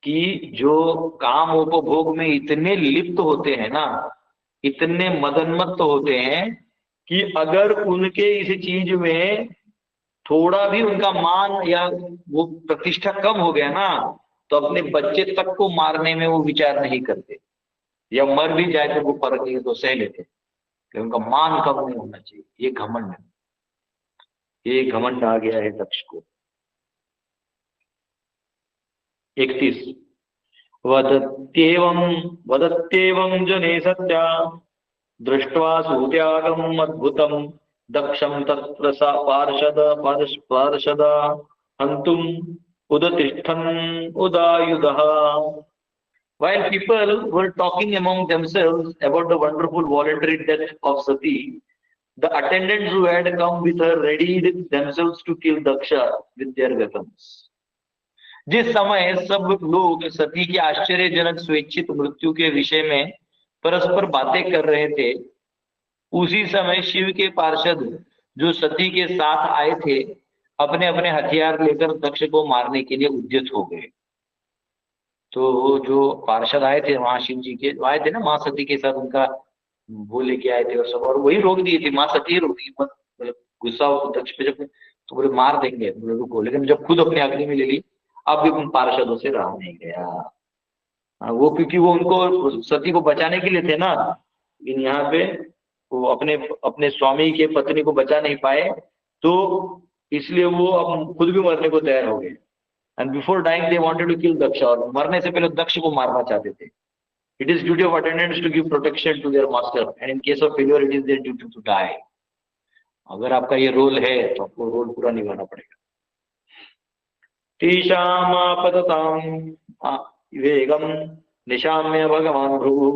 कि जो काम उपभोग में इतने लिप्त होते हैं ना, इतने मदनमत्त होते हैं कि अगर उनके इस चीज में थोड़ा भी उनका मान या वो प्रतिष्ठा कम हो गया ना, तो अपने बच्चे तक को मारने में वो विचार नहीं करते, या मर भी जाए तो वो फर्क नहीं तो सह लेते, कि उनका मान कम नहीं होना चाहिए। ये घमंड, ये घमंड आ गया है दक्ष को। 31 वदत्येवं जने सत्या दृष्ट्वा सुत्यागम् अद्भुतम् दक्षं तत्र सा पार्षद हन्तुम् उदतिष्ठन् उदायुधः। While people were talking among themselves about the wonderful voluntary death of Sati, the attendants who had come with her readied themselves to kill Daksha with their weapons. जिस समय सब लोग सती की आश्चर्यजनक स्वेच्छित मृत्यु के विषय में परस्पर बातें कर रहे थे, उसी समय शिव के पार्षद जो सती के साथ आए थे अपने अपने हथियार लेकर दक्ष को मारने के लिए उद्यत हो गए। तो वो जो पार्षद आए थे वहां शिव जी के आए थे ना, माँ सती के साथ उनका वो लेके आए थे और सब, और वही रोक दिए थे, माँ सती रोक दी, मतलब गुस्सा हो दक्ष पे जब, तो बोले मार देंगे, बोले रुको, लेकिन जब खुद अपने अग्नि में ले ली, अब भी उन पार्षदों से रहा नहीं गया। वो क्योंकि वो उनको सती को बचाने के लिए थे ना, लेकिन यहाँ पे वो अपने अपने स्वामी के पत्नी को बचा नहीं पाए, तो इसलिए वो अब खुद भी मरने को तैयार हो गए। And before dying they wanted to kill Daksha, और मरने से पहले दक्ष को मारना चाहते थे। It is duty of attendants to give protection to their master and in case of failure it is their duty to die. अगर आपका ये रोल है तो आपको रोल पूरा निभाना पड़ेगा। तीशामापततां वेगम निशाम्य भगवान Bhrigu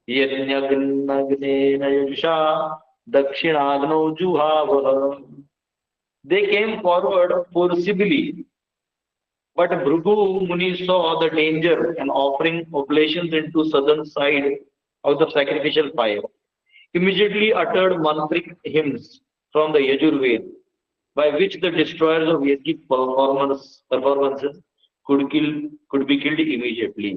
यज्ञग्नेन यजुषा दक्षिणाग्नौ जुहावः। They came forward forcibly, but Bhrigu Muni saw the danger and offering oblations into southern side of the sacrificial fire, immediately uttered mantric hymns from the Yajurved, by which the destroyers of Yogic performances could be killed immediately.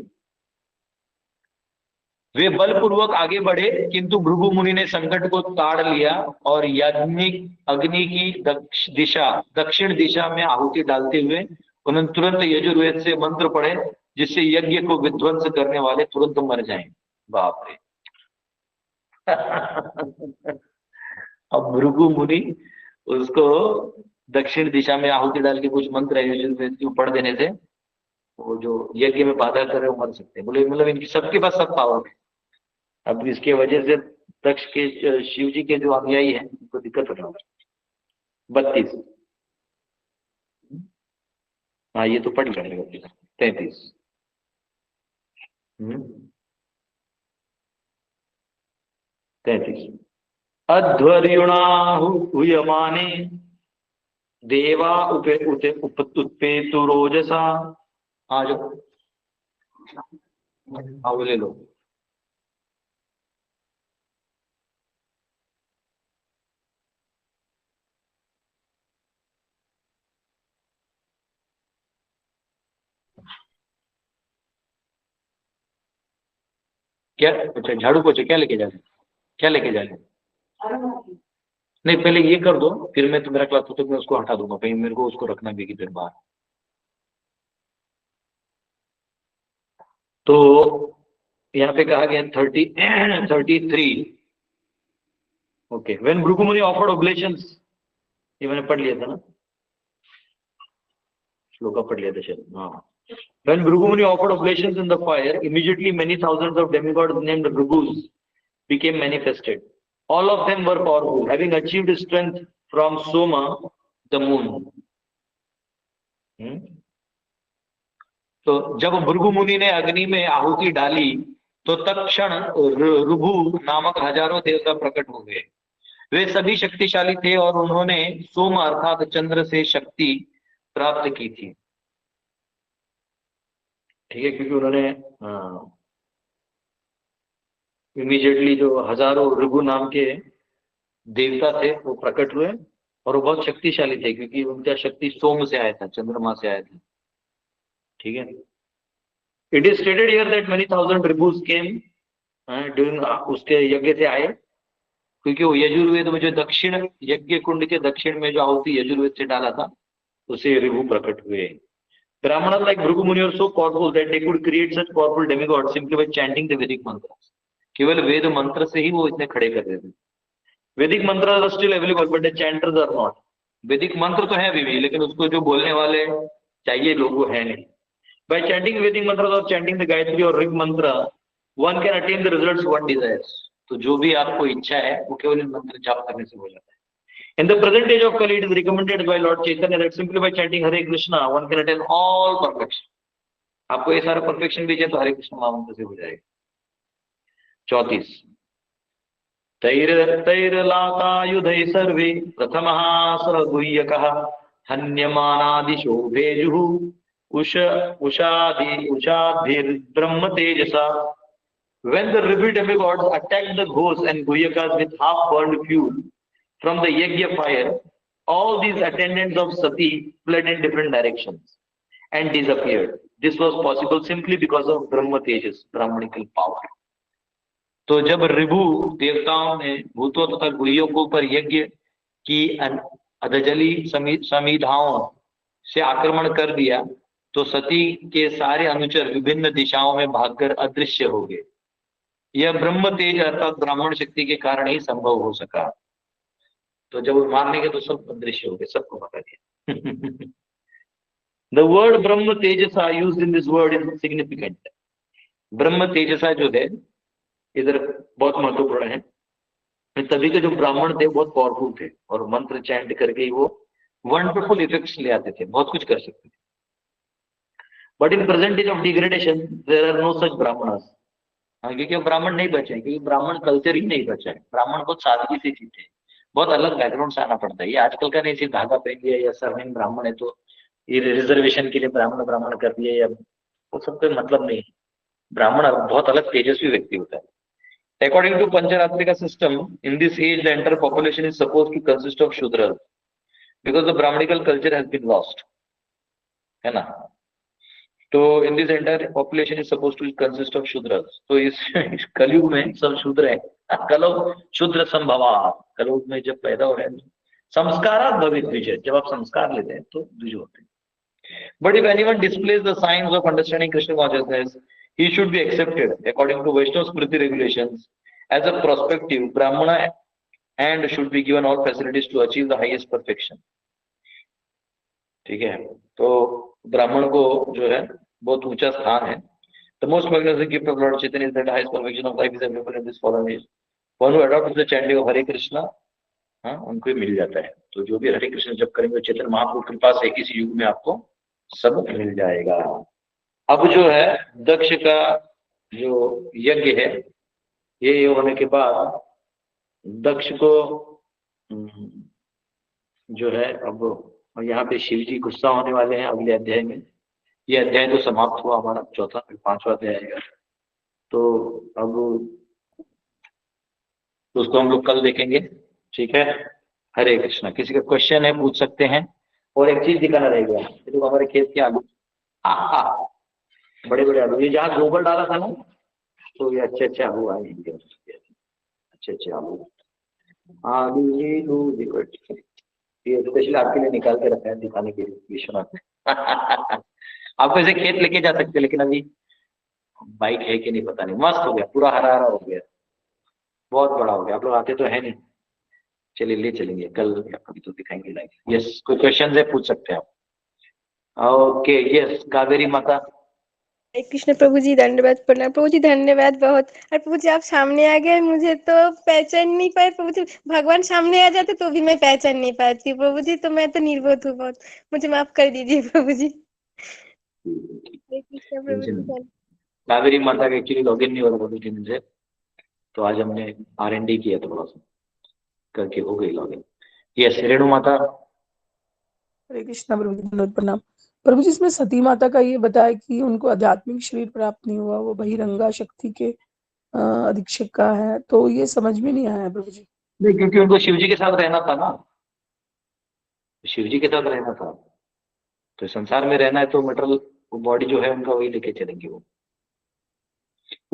वे बलपूर्वक आगे बढ़े, किंतु भृगु मुनि ने संकट को ताड़ लिया और याज्ञिक अग्नि की दक्षिण दिशा में आहुति डालते हुए उन्होंने तुरंत यजुर्वेद से मंत्र पढ़े, जिससे यज्ञ को विध्वंस करने वाले तुरंत मर जाएं। बाप रे। अब भृगु मुनि उसको दक्षिण दिशा में आहुति डाल के कुछ मंत्र है यजुर्वेद को पढ़ देने से वो जो यज्ञ में बाधा कर रहे हो मर सकते हैं। बोले मतलब इनकी सबके पास सब पावर है। अब इसके वजह से दक्ष के शिव जी के जो अनुयायी हैं उनको दिक्कत हो रहा है। 32, हाँ ये तो पढ़ लेंगे। 33, अध्वर्युणाहुयमाने देवा उत्पेतु रोजसा। हाँ जो हाँ वो ले लो। क्या अच्छा झाड़ू पोछे क्या लेके जा रहे, क्या लेके जा रहे? नहीं पहले ये कर दो, फिर मैं तो मेरा क्लास हो तो मैं उसको हटा दूंगा, कहीं मेरे को उसको रखना भी की फिर बाहर। तो यहाँ पे कहा गया 33 ओके। व्हेन भृगु मुनि ऑफर्ड ऑब्लेशंस, ये मैंने पढ़ लिया था ना, श्लोका पढ़ लिया था शायद। हाँ, when Bhrigu Muni offered oblations in the fire, immediately many thousands of demigods named Bhrigus became manifested. All of them were powerful, having achieved strength from Soma, the moon. तो जब भृगु मुनि ने अग्नि में आहुति डाली तो तत्क्षण ऋभु नामक हजारों देवता प्रकट हो गए। वे सभी शक्तिशाली थे और उन्होंने सोम अर्थात चंद्र से शक्ति प्राप्त की थी। ठीक है, क्योंकि उन्होंने इमीडिएटली जो हजारों ऋभु नाम के देवता थे वो प्रकट हुए, और वो बहुत शक्तिशाली थे क्योंकि उनका शक्ति सोम से आया था, चंद्रमा से आया था। ठीक है। It is stated here that many thousand Ribhus came during, उसके यज्ञ से आए, क्योंकि वो यजुर्वेद में जो दक्षिण यज्ञ कुंड के दक्षिण में जो आहुति यजुर्वेद से डाला था, उसे रिभु प्रकट हुए। Brahmanas like Bhrigu Muni are so powerful that they could create such powerful demigods simply by chanting the Vedic mantras. केवल वेद मंत्र से ही वो इतने खड़े कर देते। वैदिक मंत्र are still available but the chanters are not. वैदिक मंत्र तो है अभी भी, लेकिन उसको जो बोलने वाले चाहिए लोग वो है नहीं। By chanting Vedic mantras or chanting the Gayatri or Rig mantra, one can attain the results one desires. तो जो भी आपको इच्छा है वो केवल इन मंत्र जाप करने से हो जाता है। In the present age of Kali, it is recommended by Lord Chaitanya that simply by chanting Hare Krishna, one can attain all perfection. आपको ये सारा perfection भी चाहिए तो हरे कृष्ण महामंत्र से हो जाएगा। 34 तैरलातायुधै सर्वे प्रथमः सरगुह्यकः हन्यमानादिशो भेजुः उषाधिर्ब्रह्म तेजसा। When the rebel demigods attacked the ghosts and guhyakas with half burned fuel from the yajna fire, all these attendants of Sati fled in different directions and disappeared. This was possible simply because of Brahma Tejas, Brahmanical power. तो जब रिभु देवताओं ने भूतों तथा गुह्यों के ऊपर यज्ञ की अधजली समिधाओं से आक्रमण कर दिया, तो सती के सारे अनुचर विभिन्न दिशाओं में भागकर अदृश्य हो गए। यह ब्रह्म तेज अर्थात ब्राह्मण शक्ति के कारण ही संभव हो सका। तो जब वो मारने के तो सब अदृश्य हो गए, सबको भगा दिया। The word ब्रह्म तेजसा used in this word is significant. ब्रह्म तेजसा जो है इधर बहुत महत्वपूर्ण है। तभी के जो ब्राह्मण थे बहुत पावरफुल थे और मंत्र चैंट करके वो वंडरफुल इफेक्ट्स ले आते थे, बहुत कुछ कर सकते थे। But in present age of degradation there are no such Brahmanas. क्योंकि ब्राह्मण नहीं बचे, क्योंकि ब्राह्मण कल्चर ही नहीं बचा है। ब्राह्मण बहुत सादगी से जीते, बहुत अलग बैकग्राउंड से आना पड़ता है। ये आजकल का नहीं, सिर्फ धागा पहन लिया या सरनेम ब्राह्मण है तो ये रिजर्वेशन के लिए ब्राह्मण ब्राह्मण कर दिया, या वो सब कोई मतलब नहीं है। ब्राह्मण बहुत अलग तेजस्वी व्यक्ति होता है। According to Pancharatrika system, in this age the entire population is supposed to consist of Shudras because the Brahmanical culture has been lost, है ना। तो in this entire population is supposed to consist of Shudras. तो इस कलयुग में सब शूद्र है। कलो शूद्र संभवा, कलयुग में जब पैदा हो रहे हैं संस्कारात् भवेत् द्विज, जब आप संस्कार लेते हैं तो द्विज होते हैं। But if anyone displays the signs of understanding Krishna consciousness, he should be accepted according to Vaishnava Smriti regulations as a prospective Brahmana and should be given all facilities to achieve the highest perfection. ठीक है, तो ब्राह्मण को जो है बहुत ऊंचा स्थान है। The most magnificent gift of Lord Chaitanya is that the highest perfection of life is available in this fallen age. One who adopts the chanting of Hare Krishna, हाँ, उनको मिल जाता है। तो जो भी हरे कृष्ण जप करेंगे चैतन्य महाप्रभु की कृपा से इस युग में आपको सब मिल जाएगा। अब जो है दक्ष का जो यज्ञ है, ये होने के बाद दक्ष को जो है अब यहाँ पे शिव जी गुस्सा होने वाले हैं अगले अध्याय में। ये अध्याय तो समाप्त हुआ हमारा, चौथा 5वां अध्याय आएगा। तो अब उसको हम लोग कल देखेंगे, ठीक है। हरे कृष्णा। किसी का क्वेश्चन है पूछ सकते हैं। और एक चीज दिखाना रहेगा, ये तो हमारे खेत के आलू, बड़े बड़े आलू, ये जहाँ गोबर डाला था ना, तो ये अच्छे अच्छे आलू आए, अच्छे अच्छे आलू। ये स्पेशल आपके लिए निकाल के रखा है दिखाने के लिए विश्वनाथ। आप ऐसे खेत लेके जा सकते, लेकिन अभी बाइक है कि नहीं पता नहीं। मस्त हो गया, पूरा हरा हरा हो गया, बहुत बड़ा हो गया। आप लोग आते तो है नहीं, चलिए ले चलेंगे कल या कभी तो दिखाएंगे लाइव। यस, कोई क्वेश्चन है पूछ सकते हैं आप। ओके, यस कावेरी माता। कृष्ण प्रभु जी धन्यवाद, प्रणाम प्रभु जी, धन्यवाद बहुत। और प्रभु जी आप सामने आ गए, मुझे तो पहचान नहीं पाए प्रभु जी। भगवान सामने आ जाते तो भी मैं पहचान नहीं पाती प्रभु जी, तो मैं तो निर्बोध हूँ बहुत, मुझे माफ कर दीजिए प्रभु जी। कृष्ण प्रभु जी। कावेरी माता का एक्चुअली लॉगिन नहीं हो रहा प्रभु जी मुझे, तो आज हमने R&D किया थोड़ा सा करके हो गई लॉगिन। यस रेणु माता। हरे कृष्णा प्रभु जी, धन्यवाद प्रणाम प्रभु जी। इसमें सती माता का ये बताया कि उनको आध्यात्मिक शरीर प्राप्त नहीं हुआ, वो बहिरंगा शक्ति के अधीक्षक का है, तो ये समझ में नहीं आया प्रभु जी। नहीं, क्योंकि उनको शिव जी के साथ रहना था ना, शिव जी के साथ रहना था। तो संसार में रहना है तो मटेरियल बॉडी जो है उनका वही लेके चलेंगे।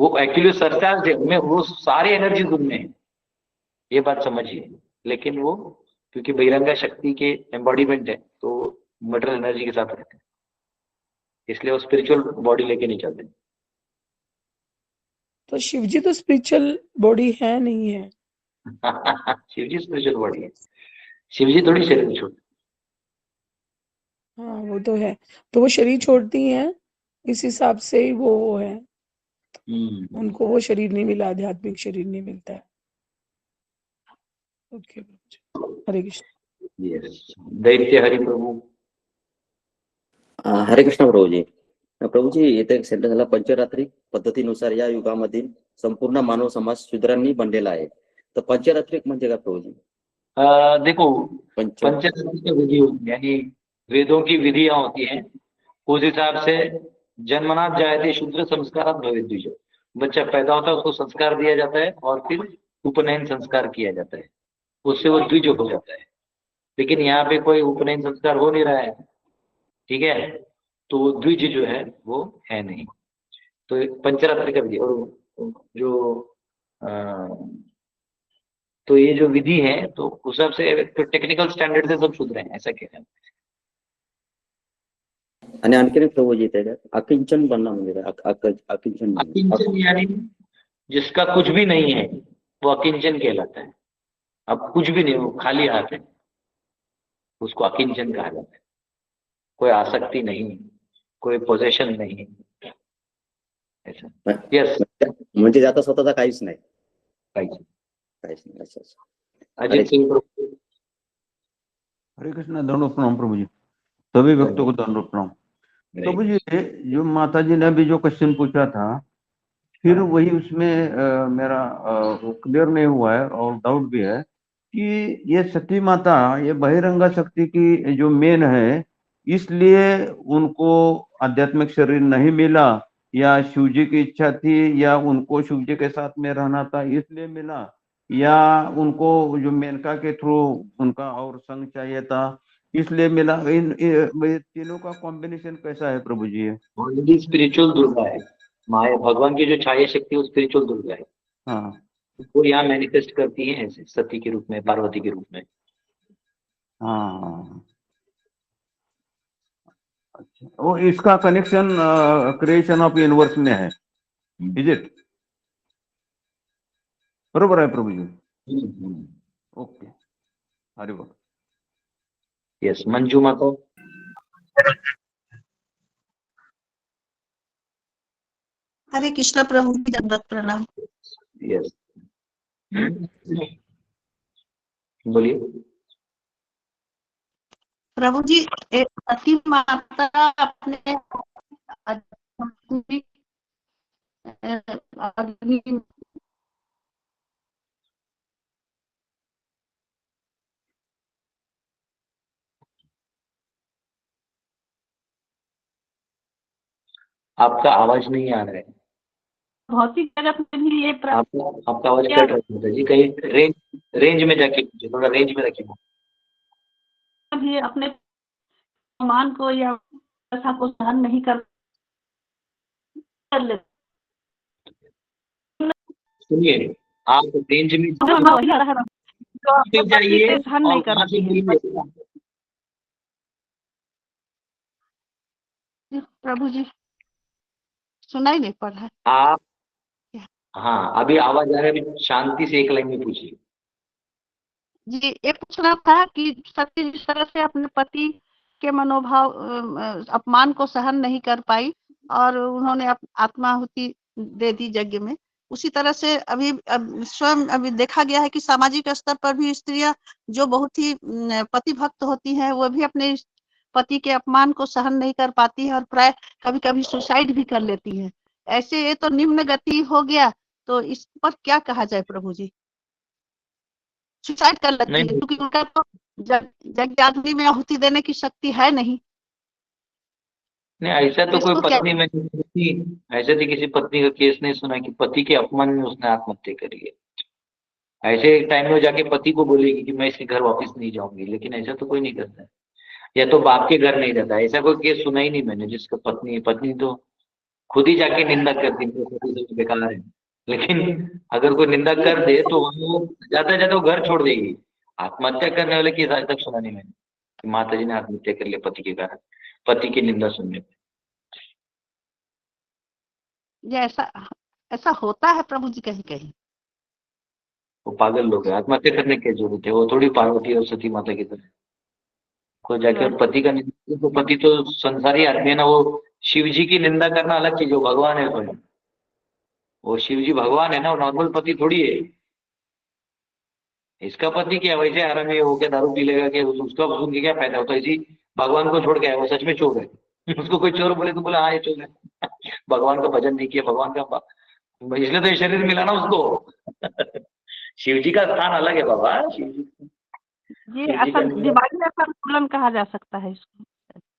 वो एक्चुअली संसार में वो सारी एनर्जी उनमें है, ये बात समझिए। लेकिन वो क्योंकि बहिरंगा शक्ति के एम्बॉडीमेंट है तो मटेरियल एनर्जी के साथ रहते हैं, इसलिए वो स्पिरिचुअल बॉडी लेके नहीं चलते। तो शिव जी तो स्पिरिचुअल बॉडी है नहीं है? शिव जी स्पिरिचुअल बॉडी है, शिव जी थोड़ी शरीर छोड़। हाँ वो तो है, तो वो शरीर छोड़ती हैं, इस हिसाब से ही वो है, उनको वो शरीर नहीं मिला, आध्यात्मिक शरीर नहीं मिलता है। ओके हरे कृष्ण। यस, दैत्य हरि प्रभु। हरे कृष्ण प्रभूजी. प्रभूजी, इथे एक सेंटेन्स झाला, पंचरात्रिक पद्धतीनुसार या युगामधील संपूर्ण मानव समाज शूद्रांनी बनलेला आहे. तर पंचरात्रिक म्हणजे काय प्रभूजी? देखो, पंचरात्रिक विधि होती है, यानी वेदों की विधियां होती हैं। उस हिसाब से जन्मनाथ जायते शूद्र संस्कारात भवेत् द्विज। बच्चा पैदा होता है उसको संस्कार दिया जाता है और फिर उपनयन संस्कार किया जाता है, उससे वो द्विज हो जाता है। लेकिन यहाँ पे कोई उपनयन संस्कार हो नहीं रहा है, ठीक है, तो द्विज जो है वो है नहीं। तो पंचरात्रि का विधि और जो तो ये जो विधि है तो उस हिसाब से तो टेक्निकल स्टैंडर्ड से सब शुद्ध हैं, ऐसा कहते हैं। आणि आणखीन एक प्रभूजी त्याच्यात अकिंचन बनणं म्हणजे काय? अकिंचन यानी जिसका कुछ भी नहीं है वो अकिंचन कहलाता है। अब कुछ भी नहीं, वो खाली हाथ है, उसको अकिंचन कहा जाता है। कोई आसक्ति नहीं, कोई पोजेशन नहीं, ऐसा। यस, म्हणजे ज्याचा स्वतःचा काहीच नाही. काहीच नाही. अच्छा. अजित सिंह प्रभु। हरे कृष्ण, दंडवत प्रणाम प्रभु जी, सभी भक्तों को दंडवत प्रणाम। प्रभु जी, जो माता जी ने अभी जो क्वेश्चन पूछा था, फिर वही उसमें मेरा क्लियर नहीं हुआ है और डाउट भी है कि ये सती माता, ये बहिरंगा शक्ति की जो मेन है, इसलिए उनको आध्यात्मिक शरीर नहीं मिला, या शिवजी की इच्छा थी, या उनको शिवजी के साथ में रहना था इसलिए मिला, या उनको जो मेनका के थ्रू उनका और संग चाहिए था इसलिए मिला? इन तीनों का कॉम्बिनेशन कैसा है प्रभु जी? ऑलरेडी स्पिरिचुअल दुर्गा है, माया भगवान की जो छाया शक्ति है वो स्पिरिचुअल दुर्गा है। हाँ, वो यहाँ मैनिफेस्ट करती है ऐसे सती के रूप में, पार्वती के रूप में। हाँ, अच्छा, वो इसका कनेक्शन क्रिएशन ऑफ यूनिवर्स में है, इज इट? बरोबर है प्रभु जी? ओके, हरि बोल। यस, मंजू माता। हरे कृष्ण प्रभु जी, दंडवत प्रणाम। यस, बोलिए। प्रभु जी, एक सती माता अपने अग्नि आपका आवाज नहीं आ रहा है, भौतिक जगत में भी ये आपका आवाज कट रहा है जी। कहीं रेंज में जाके, थोड़ा रेंज में रखिए। भी अपने मान को या दशा को सहन नहीं कर ले। सुनिए, आप रेंज में जाइए, सहन नहीं कर प्रभु जी, सुनाई नहीं पड़ रहा है आप। हाँ, अभी आवाज आ रहा है, शांति से एक लाइन में पूछिए जी। ये पूछना था कि सती जिस तरह से अपने पति के मनोभाव अपमान को सहन नहीं कर पाई और उन्होंने आत्माहुति दे दी यज्ञ में, उसी तरह से अभी स्वयं अभी देखा गया है कि सामाजिक स्तर पर भी स्त्रियां जो बहुत ही पति भक्त होती हैं, वो भी अपने पति के अपमान को सहन नहीं कर पाती है और प्राय कभी कभी सुसाइड भी कर लेती है। ऐसे ये तो निम्न गति हो गया, तो इस पर क्या कहा जाए प्रभु जी? सुसाइड कर लेती है क्योंकि उनका तो यज्ञ अग्नि में आहुति देने की शक्ति है नहीं। नहीं, ऐसा तो कोई इसको क्या पत्नी ऐसे तो किसी पत्नी का केस नहीं सुना कि पति के अपमान में उसने आत्महत्या करी है। ऐसे टाइम में जाके पति को बोलेगी कि मैं इसके घर वापस नहीं जाऊंगी, लेकिन ऐसा तो कोई नहीं करता है। या तो बाप के घर नहीं रहता, ऐसा कोई केस सुना ही नहीं मैंने जिसका पत्नी तो खुद ही जाके निंदा करती है, तो पति तो बेकार है। लेकिन अगर कोई निंदा कर दे तो वो जाता जाता वो घर छोड़ देगी। आत्महत्या करने वाले केस आज तक सुना नहीं मैंने कि माता जी ने आत्महत्या कर लिया पति के कारण, पति की निंदा सुनने पे। ये ऐसा ऐसा होता है प्रभु जी कहीं कहीं? वो पागल लोग हैं, आत्महत्या करने की जरूरत है। वो थोड़ी पार्वती और सती माता की तरह कोई जाके और पति का निंदा, तो पति तो संसारी आदमी है ना। वो शिव जी की निंदा करना अलग चीज है, वो भगवान है स्वयं। वो शिव जी भगवान है ना, वो नॉर्मल पति थोड़ी है। इसका पति क्या वैसे आराम हो के दारू पी लेगा कि उसका सुन के क्या फायदा होता है? इसी भगवान को छोड़ के आया, वो सच में चोर है। उसको कोई चोर बोले तो बोला हाँ ये चोर है। भगवान का भजन नहीं किया, भगवान का, इसलिए तो ये शरीर मिला ना उसको। शिव जी का स्थान अलग है बाबा। शिव जी ये शिव जी का दिमागी असंतुलन कहा जा सकता है इसको।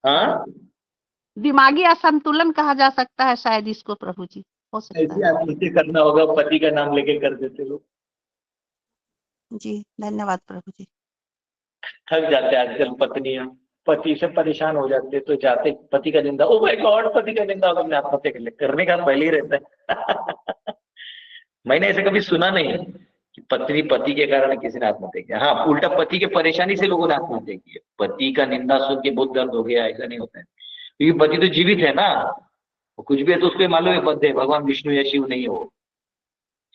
हाँ, दिमागी असंतुलन कहा जा सकता है शायद इसको प्रभु जी, हो सकता ऐसी है। आत्महत्या करना होगा, पति का नाम लेके कर देते लोग। जी धन्यवाद प्रभु जी। थक जाते हैं आजकल पत्नियां, पति से परेशान हो जाते तो जाते पति का निंदा, ओ माय गॉड पति का निंदा तुमने आत्महत्या कर लिया, करने का पहले ही रहता है। मैंने ऐसे कभी सुना नहीं कि पत्नी पति के कारण किसी ने आत्महत्या किया। हाँ, उल्टा पति के परेशानी से लोगों ने आत्महत्या की है। पति का निंदा सुन के बहुत दर्द हो गया, ऐसा नहीं होता है, क्योंकि पति तो जीवित है ना। वो कुछ भी है तो उसको मालूम है बद्ध है, भगवान विष्णु या शिव नहीं हो।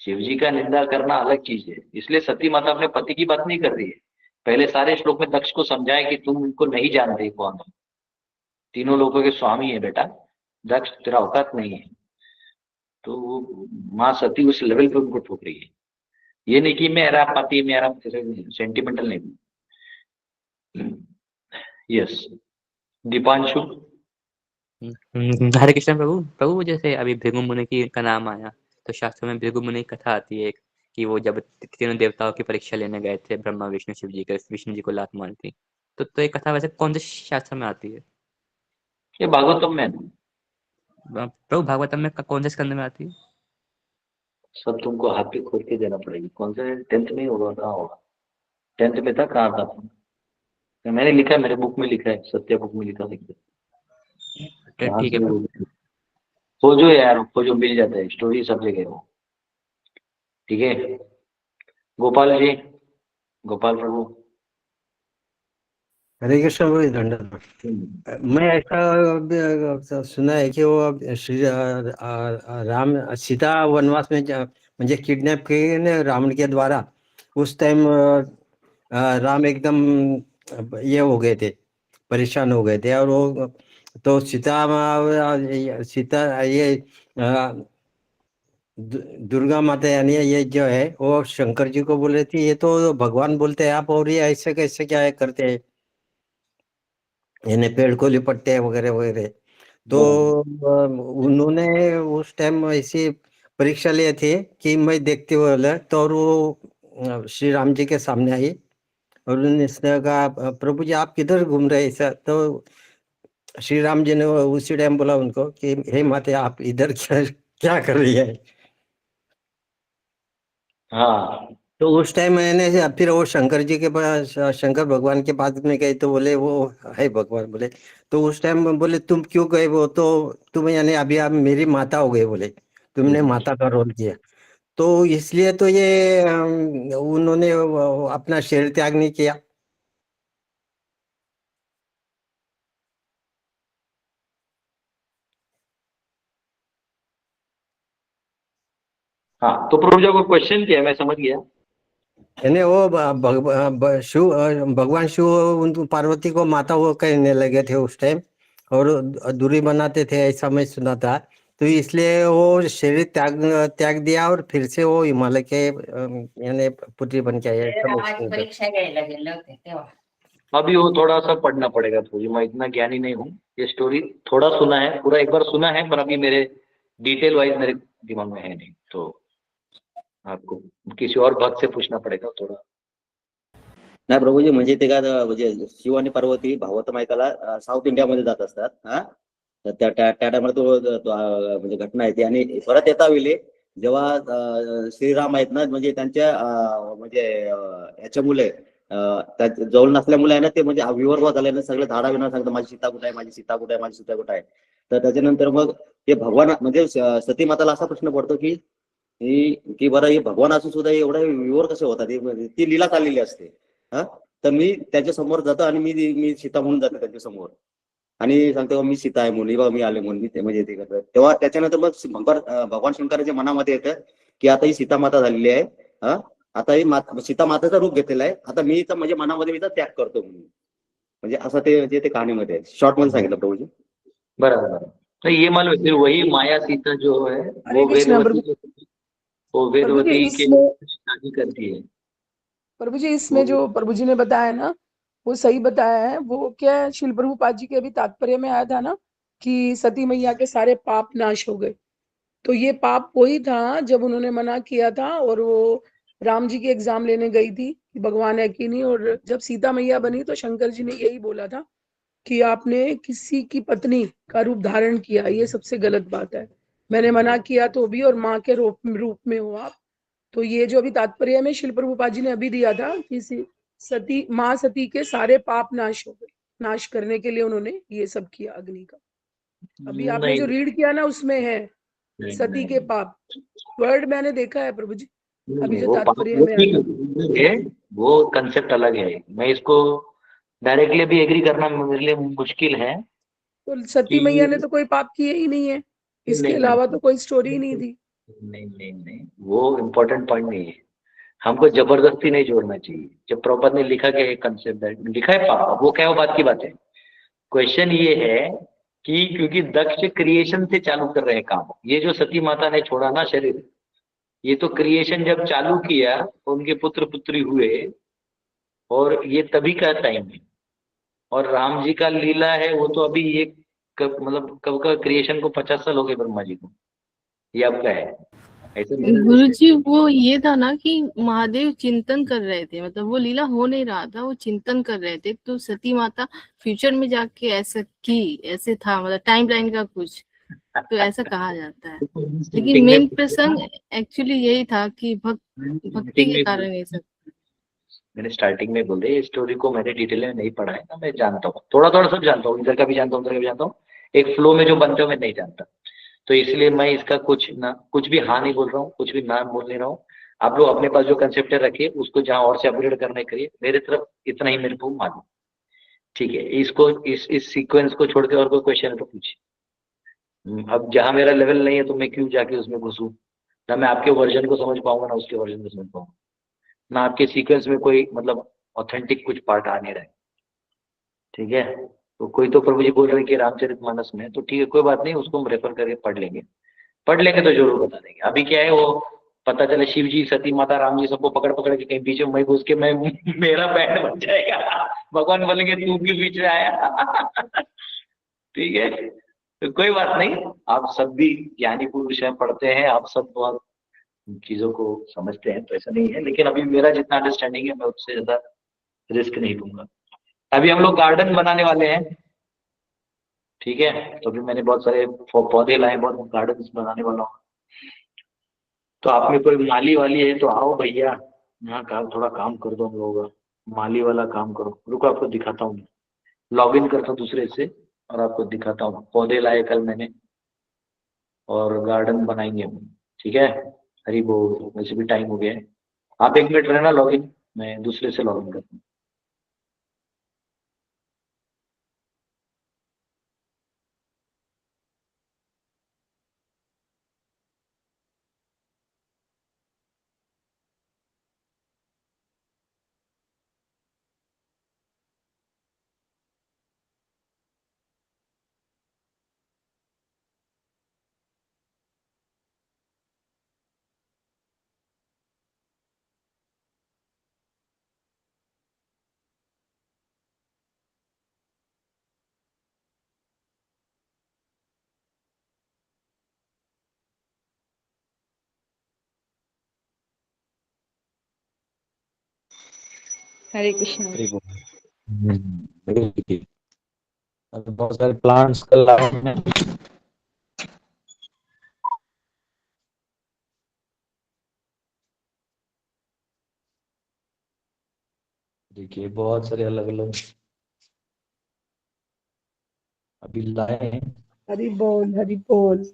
शिव जी का निंदा करना अलग चीज है। इसलिए सती माता अपने पति की बात नहीं कर रही है। पहले सारे श्लोक में दक्ष को समझाया कि तुम उनको नहीं जानते कौन है, तीनों लोगों के स्वामी है बेटा, दक्ष तेरा औकात नहीं है। तो माँ सती उस लेवल पे उनको ठोक रही है। ये नहीं कि मेरा पति मेरा सेंटिमेंटल नहीं। यस, दीपांशु। हरे कृष्ण प्रभु। प्रभु जैसे अभी भृगु मुनि की का नाम आया, तो शास्त्र में भृगु मुनि की कथा आती है कि वो जब तीनों देवताओं की परीक्षा लेने गए थे, ब्रह्मा विष्णु शिव जी, का विष्णु जी को लात मारी थी। तो ये कथा वैसे कौन से शास्त्र में आती है? ये भागवतम में। प्रभु भागवतम में कौन से स्कंद में आती है? सब तुमको हाथ पे खोल के देना पड़ेगी। कौन से 10th में होगा, कहाँ होगा? 10th में था, कहाँ था? तो मैंने लिखा है, मेरे बुक में लिखा है, सत्य बुक में लिखा है। ठीक है खोजो यार, खोजो, मिल जाता है, स्टोरी सब जगह हो। ठीक है, गोपाल जी, गोपाल प्रभु। हरे कृष्ण प्रभु, दंडवत। मैं ऐसा सुना है कि वो श्री राम सीता वनवास में म्हणजे किडनैप किए ना रावण के द्वारा। उस टाइम राम एकदम ये हो गए थे, परेशान हो गए थे। और वो तो सीता ये दुर्गा माता यानी ये जो है वो शंकर जी को बोल रही थी, ये तो भगवान बोलते हैं आप, और ये ऐसे कैसे क्या है करते हैं, यानी पेड़ को लिपटते हैं वगैरह वगैरह। तो उन्होंने उस टाइम ऐसी परीक्षा लिए थे कि मैं देखते हुए, तो और वो श्री राम जी के सामने आई और उन्होंने कहा प्रभु जी आप किधर घूम रहे हैं ऐसा। तो श्री राम जी ने उसी टाइम बोला उनको कि हे माता आप इधर क्या कर रही है। हाँ, तो उस टाइम मैंने फिर वो शंकर जी के पास, शंकर भगवान के पास में गए तो बोले वो है भगवान। बोले तो उस टाइम बोले तुम क्यों गए? वो तो तुम यानी अभी आप मेरी माता हो गए, बोले तुमने माता का रोल किया, तो इसलिए तो ये उन्होंने अपना शरीर त्याग नहीं किया। हाँ, तो प्रभु जी को क्वेश्चन किया, मैं समझ गया। यानी वो भगवान शिव उन पार्वती को माता वो कहने लगे थे उस टाइम, और दूरी बनाते थे, ऐसा मैं सुना था। तो इसलिए वो शरीर त्याग दिया और फिर से वो हिमालय के यानी पुत्री बन के आए। अभी वो थोड़ा सा पढ़ना पड़ेगा थोड़ी, मैं इतना ज्ञानी नहीं हूँ। ये स्टोरी थोड़ा सुना है, पूरा एक बार सुना है, पर अभी मेरे डिटेल वाइज मेरे दिमाग में है नहीं, तो आपको किसी और भक्त से पूछना पड़ेगा थोड़ा। नाही प्रभूजी, म्हणजे ते का म्हणजे शिव आणि पार्वती भागवतम ऐकायला साऊथ इंडियामध्ये जात असतात. हा, तर त्या टायमाला म्हणजे घटना आहे ती. आणि परत येता वेळी जेव्हा श्रीराम आहेत ना, म्हणजे त्यांच्या म्हणजे ह्याच्या मुले जवळ नसल्यामुळे आहे ना, ते म्हणजे विवर्ग झाले ना, सगळे धाडा विना सांगतात माझी सीता कुठे आहे, माझी सीता कुठे आहे, माझी सीता कुठे आहे. तर त्याच्यानंतर मग ते भगवान म्हणजे सती माताला असा प्रश्न पडतो की बरं हे भगवान असून सुद्धा एवढा विवर कसे होतात, ती लीला चाललेली असते. हा, तर मी त्याच्या समोर जातो आणि मी सीता म्हणून जातो त्यांच्या समोर आणि सांगतो मी सीता आहे म्हणून, बा मी आले म्हणून, मी म्हणजे ते करतो. तेव्हा त्याच्यानंतर मग भगवान शंकराच्या मनामध्ये येतं की आता ही सीता माता झालेली आहे, हा, आता ही सीता मातेचं रूप घेतलेलं आहे, आता मी म्हणजे मनामध्ये मी त्याग करतो म्हणून. म्हणजे असं ते कहाणीमध्ये शॉर्ट मध्ये सांगितलं प्रभूजी. बराबर. तो ये मालूम है, फिर वही माया सीता जो है हरे वो कृष्णा वेदवती प्रभु जी, के इसमें शादी करती है। प्रभु जी इसमें जो प्रभु जी ने बताया ना वो सही बताया है। वो क्या है, शिल प्रभुपाद जी के अभी तात्पर्य में आया था ना कि सती मैया के सारे पाप नाश हो गए। तो ये पाप वही था जब उन्होंने मना किया था और वो राम जी की एग्जाम लेने गई थी कि भगवान है कि नहीं। और जब सीता मैया बनी तो शंकर जी ने यही बोला था कि आपने किसी की पत्नी का रूप धारण किया, ये सबसे गलत बात है। मैंने मना किया तो भी, और माँ के रूप में हो आप। तो ये जो अभी तात्पर्य में शिल प्रभुपाद जी ने अभी दिया था कि सती माँ सती के सारे पाप नाश हो गए, नाश करने के लिए उन्होंने ये सब किया अग्नि का। अभी आपने नहीं, जो रीड किया ना उसमें है नहीं, सती नहीं, के पाप, वर्ड मैंने देखा है प्रभु जी, अभी जो वो तात्पर्य वो में ठीक आया। है, वो कंसेप्ट अलग है। मैं इसको डायरेक्टली भी एग्री करना मेरे लिए मुश्किल है तो सती कि मैया ने तो कोई पाप किए ही नहीं है, इसके नहीं, अलावा तो कोई स्टोरी ही नहीं थी। नहीं, नहीं, नहीं, वो इम्पोर्टेंट पॉइंट नहीं है। हमको जबरदस्ती नहीं जोड़ना चाहिए। जब प्रॉपर ने लिखा कि कंसेप्ट लिखा है पाप, वो क्या, वो बात की बात है। क्वेश्चन ये है कि क्योंकि दक्ष क्रिएशन से चालू कर रहे हैं काम, ये जो सती माता ने छोड़ा ना शरीर, ये तो क्रिएशन जब चालू किया तो उनके पुत्र पुत्री हुए, और ये तभी का टाइम है। और राम जी का लीला है वो तो अभी ये मतलब कब का क्रिएशन को 50 साल हो गए ब्रह्मा जी को, ये आपका है ऐसे मेरा गुरु जी वो ये था ना कि महादेव चिंतन कर रहे थे, मतलब वो लीला हो नहीं रहा था, वो चिंतन कर रहे थे। तो सती माता फ्यूचर में जाके ऐसा की, ऐसे था, मतलब टाइम लाइन का कुछ तो ऐसा कहा जाता है। लेकिन मेन प्रसंग एक्चुअली यही था कि भक्ति के कारण ये सब। मैंने स्टार्टिंग में बोल दिया, स्टोरी को मैंने डिटेल में नहीं पढ़ा है ना, मैं जानता हूँ थोड़ा थोड़ा सब जानता हूँ, इधर का भी जानता हूँ, उधर का भी जानता हूँ। एक फ्लो में जो बनते हो मैं नहीं जानता, तो इसलिए मैं इसका कुछ भी हाँ नहीं बोल रहा हूँ, कुछ भी ना बोल नहीं रहा हूँ। आप लोग अपने पास जो कंसेप्ट रखिए, उसको जहाँ और से अपग्रेड करने करिए। मेरे तरफ इतना ही मेरे को मालूम, ठीक है। इसको इस सीक्वेंस को छोड़ के और कोई क्वेश्चन है तो पूछिए। अब जहाँ मेरा लेवल नहीं है तो मैं क्यों जाके उसमें घुसूं? ना मैं आपके वर्जन को समझ पाऊंगा, ना उसके वर्जन को समझ पाऊंगा, ना आपके सीक्वेंस में कोई मतलब ऑथेंटिक कुछ पार्ट आ नहीं रहा है, ठीक है। तो कोई तो प्रभु जी बोल रहे हैं कि रामचरितमानस में, तो ठीक है, कोई बात नहीं, उसको हम रेफर करके पढ़ लेंगे तो जरूर बता देंगे। अभी क्या है, वो पता चले शिव जी, सती माता, राम जी सबको पकड़ पकड़ के कहीं बीच में मैं घुस के मैं मेरा बैंड बन जाएगा, भगवान बोलेंगे तू भी बीच में आया ठीक है, तो कोई बात नहीं। आप सब भी ज्ञानी पुरुष हैं, पढ़ते हैं, आप सब बहुत चीजों को समझते हैं, तो ऐसा नहीं है। लेकिन अभी मेरा जितना अंडरस्टैंडिंग है मैं उससे ज्यादा रिस्क नहीं लूंगा। अभी हम लोग गार्डन बनाने वाले हैं, ठीक है। तो अभी मैंने बहुत सारे पौधे लाए, बहुत गार्डन बनाने वाला हूँ। तो आप में कोई माली वाली है तो आओ भैया, यहाँ का थोड़ा काम कर दो हम लोगों का, माली वाला काम करो। रुको आपको दिखाता हूँ, लॉग इन करता हूँ दूसरे से और आपको दिखाता हूँ। पौधे लाए कल मैंने और गार्डन बनाएंगे हम, ठीक है। हरी बोल, वैसे भी टाइम हो गया है। आप 1 मिनट रहना, लॉग इन, मैं दूसरे से लॉग इन करता हूँ। हरे कृष्ण। हरि बोल। और बहुत सारे प्लांट्स का लाए हैं। देखिए बहुत सारे अलग अलग अभी लाए हैं। हरि बोल हरि बोल।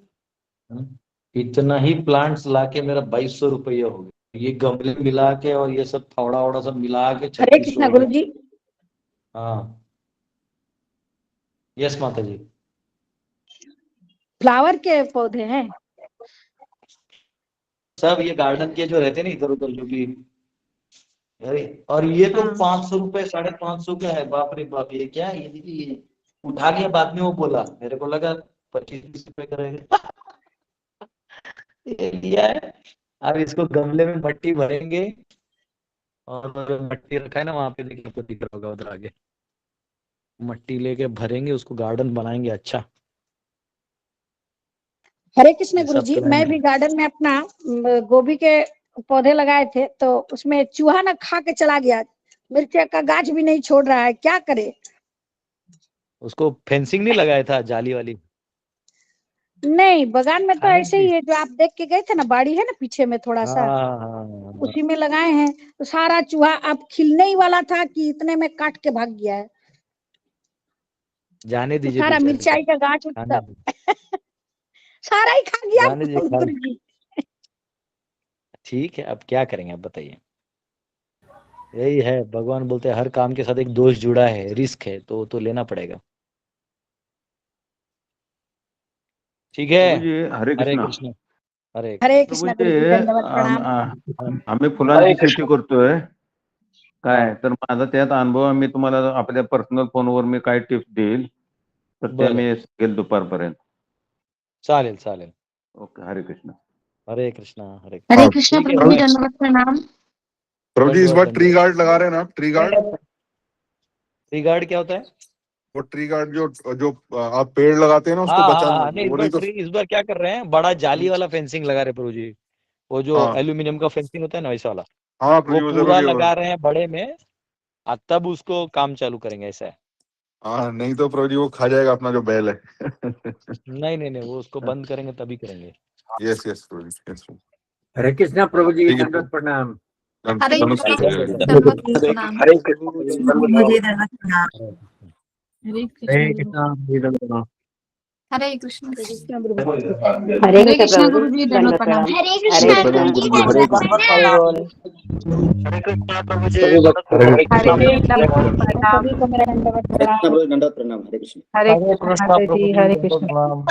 इतना ही प्लांट्स लाके मेरा 2200 रुपया हो गया। ये गमले मिला के और ये सब फावड़ा वावड़ा सब मिला के हरे 3600 कृष्णा हो गुरु गया। जी। हाँ यस माता जी। फ्लावर के पौधे हैं? सब ये गार्डन के जो रहते हैं ना इधर उधर जो भी। अरे और ये तो हाँ। 500 रुपए 550 का है। बाप रे बाप ये क्या है? ये देखिए ये उठा लिया बाद में वो बोला मेरे को लगा 25-30 रुपए का रहेगा। ये लिया है। अब इसको गमले में मट्टी भरेंगे और मट्टी रखा है ना वहां पे देखिए आपको दिख रहा होगा उधर आगे। मट्टी लेके भरेंगे उसको गार्डन बनाएंगे अच्छा। हरे कृष्ण ये गुरु सब जी, प्लान मैं भी गार्डन में अपना गोभी के पौधे लगाए थे तो उसमें चूहा ना खा के चला गया। मिर्ची का गाछ भी नहीं छोड़ रहा है, क्या करे? उसको फेंसिंग नहीं लगाया था जाली वाली? नहीं, बगान में तो खाने ऐसे की। ही है जो आप देख के गए थे ना, बाड़ी है ना पीछे में थोड़ा सा, हाँ उसी में लगाए हैं। तो सारा चूहा अब खिलने ही वाला था कि इतने में काट के भाग गया है। जाने तो दीजिए सारा बेचारे को, मिर्चाई का गाछ खाने सब दीजिए। सारा ही खा गया जाने दीजिए गुरु जी। ठीक है अब क्या करेंगे आप बताइए। यही है भगवान बोलते हैं हर काम के साथ एक दोष जुड़ा है, रिस्क है तो लेना पड़ेगा। ठीक है। प्रभू जी हरे हरे कृष्णा। कृष्ण। हरे हरे प्रभू कृष्णा जी गुरु जी, दंडवत प्रणाम। आम्ही फुलांची शेती करतोय काय, तर माझा त्यात अनुभव आहे. मी तुम्हाला आपल्या पर्सनल फोनवर मी काय टिप्स देईल तर ते बरं मी सांगेल दुपारपर्यंत. चालेल चालेल। ओके हरे कृष्ण। हरे कृष्णा हरे हरे कृष्णा। कृष्णा ठीक है प्रभु जी, मैं दंडवत प्रणाम। प्रभु जी इस दंडवत बार ट्री दंडवत। गार्ड लगा रहे हैं ना आप? ट्री गार्ड, ट्री गार्ड क्या होता है? वो ट्री गार्ड जो जो आप पेड़ लगाते हैं ना उसको हाँ बचाने, नहीं वो नहीं तो। इस बार क्या कर रहे हैं बड़ा जाली वाला फेंसिंग लगा रहे प्रभु जी। वो जो हाँ एल्यूमिनियम का फेंसिंग होता है ना वैसा वाला हाँ प्रभु वो जी वो पूरा जरूरी है। लगा रहे हैं बड़े में। तब उसको काम चालू करेंगे ऐसा है। हाँ नहीं तो प्रभु जी वो खा जाएगा अपना जो बैल है। नहीं वो उसको बंद करेंगे तभी करेंगे। यस यस प्रभु जी, यस प्रभु। हरे कृष्णा प्रभु जी, ठीक है दंडवत प्रणाम। हरे नमस्कार कृष्ण प्रभु जी। दंडवत प्रणाम। हरे कृष्णा मुझे दंडवत प्रणाम। हरे हरे कृष्ण कृष्णा जी, दंडवत प्रणाम। हरे कृष्ण। हरे हरे कृष्ण प्रभु गुरु जी, दंडवत प्रणाम। हरे हरे कृष्णा प्रणाम गुरु जी, गुरु जी, हरे दंडवत कृष्ण। प्रणाम। हरे कृष्ण दंडवत प्रणाम। सभी को मेरा दंडवत हरे कृष्ण प्रणाम। प्रभु जी, दंडवत प्रणाम। हरे कृष्ण। हरे कृष्ण माता जी, हरे कृष्ण। प्रणाम।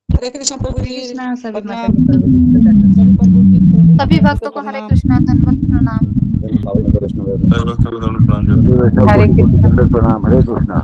हरे कृष्ण प्रभु हरे जी कृष्णा सभी माता प्रणाम। जी, प्रभु जी को दंडवत प्रणाम। सभी भक्तों को हरे कृष्णा दंडवत प्रणाम। पावन वैष्णव सभी वैष्णव हरे कोटि कोटि कृष्ण। दंडवत प्रणाम। हरे कृष्णा।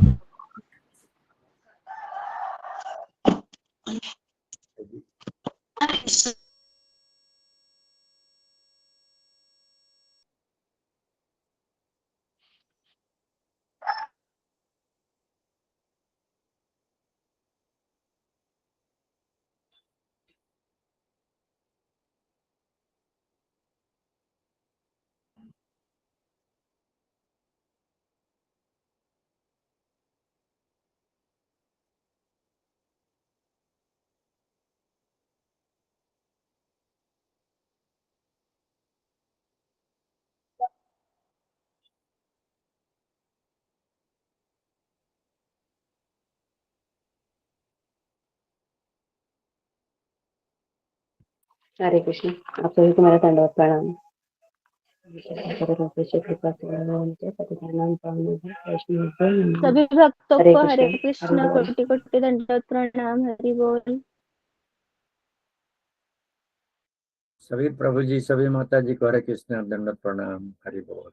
हरे कृष्ण। आप सभी को मेरा दंडवत प्रणाम। कृपा से पतितानां पावनेभ्यो वैष्णवेभ्यो नमः। सभी भक्तों हरे को हरे कृष्ण। कृष्ण हरि बोल। कोटि कोटि दंडवत प्रणाम। हरि बोल। सभी प्रभु जी, सभी माता जी को हरे कृष्णा, दंडवत प्रणाम। हरि बोल।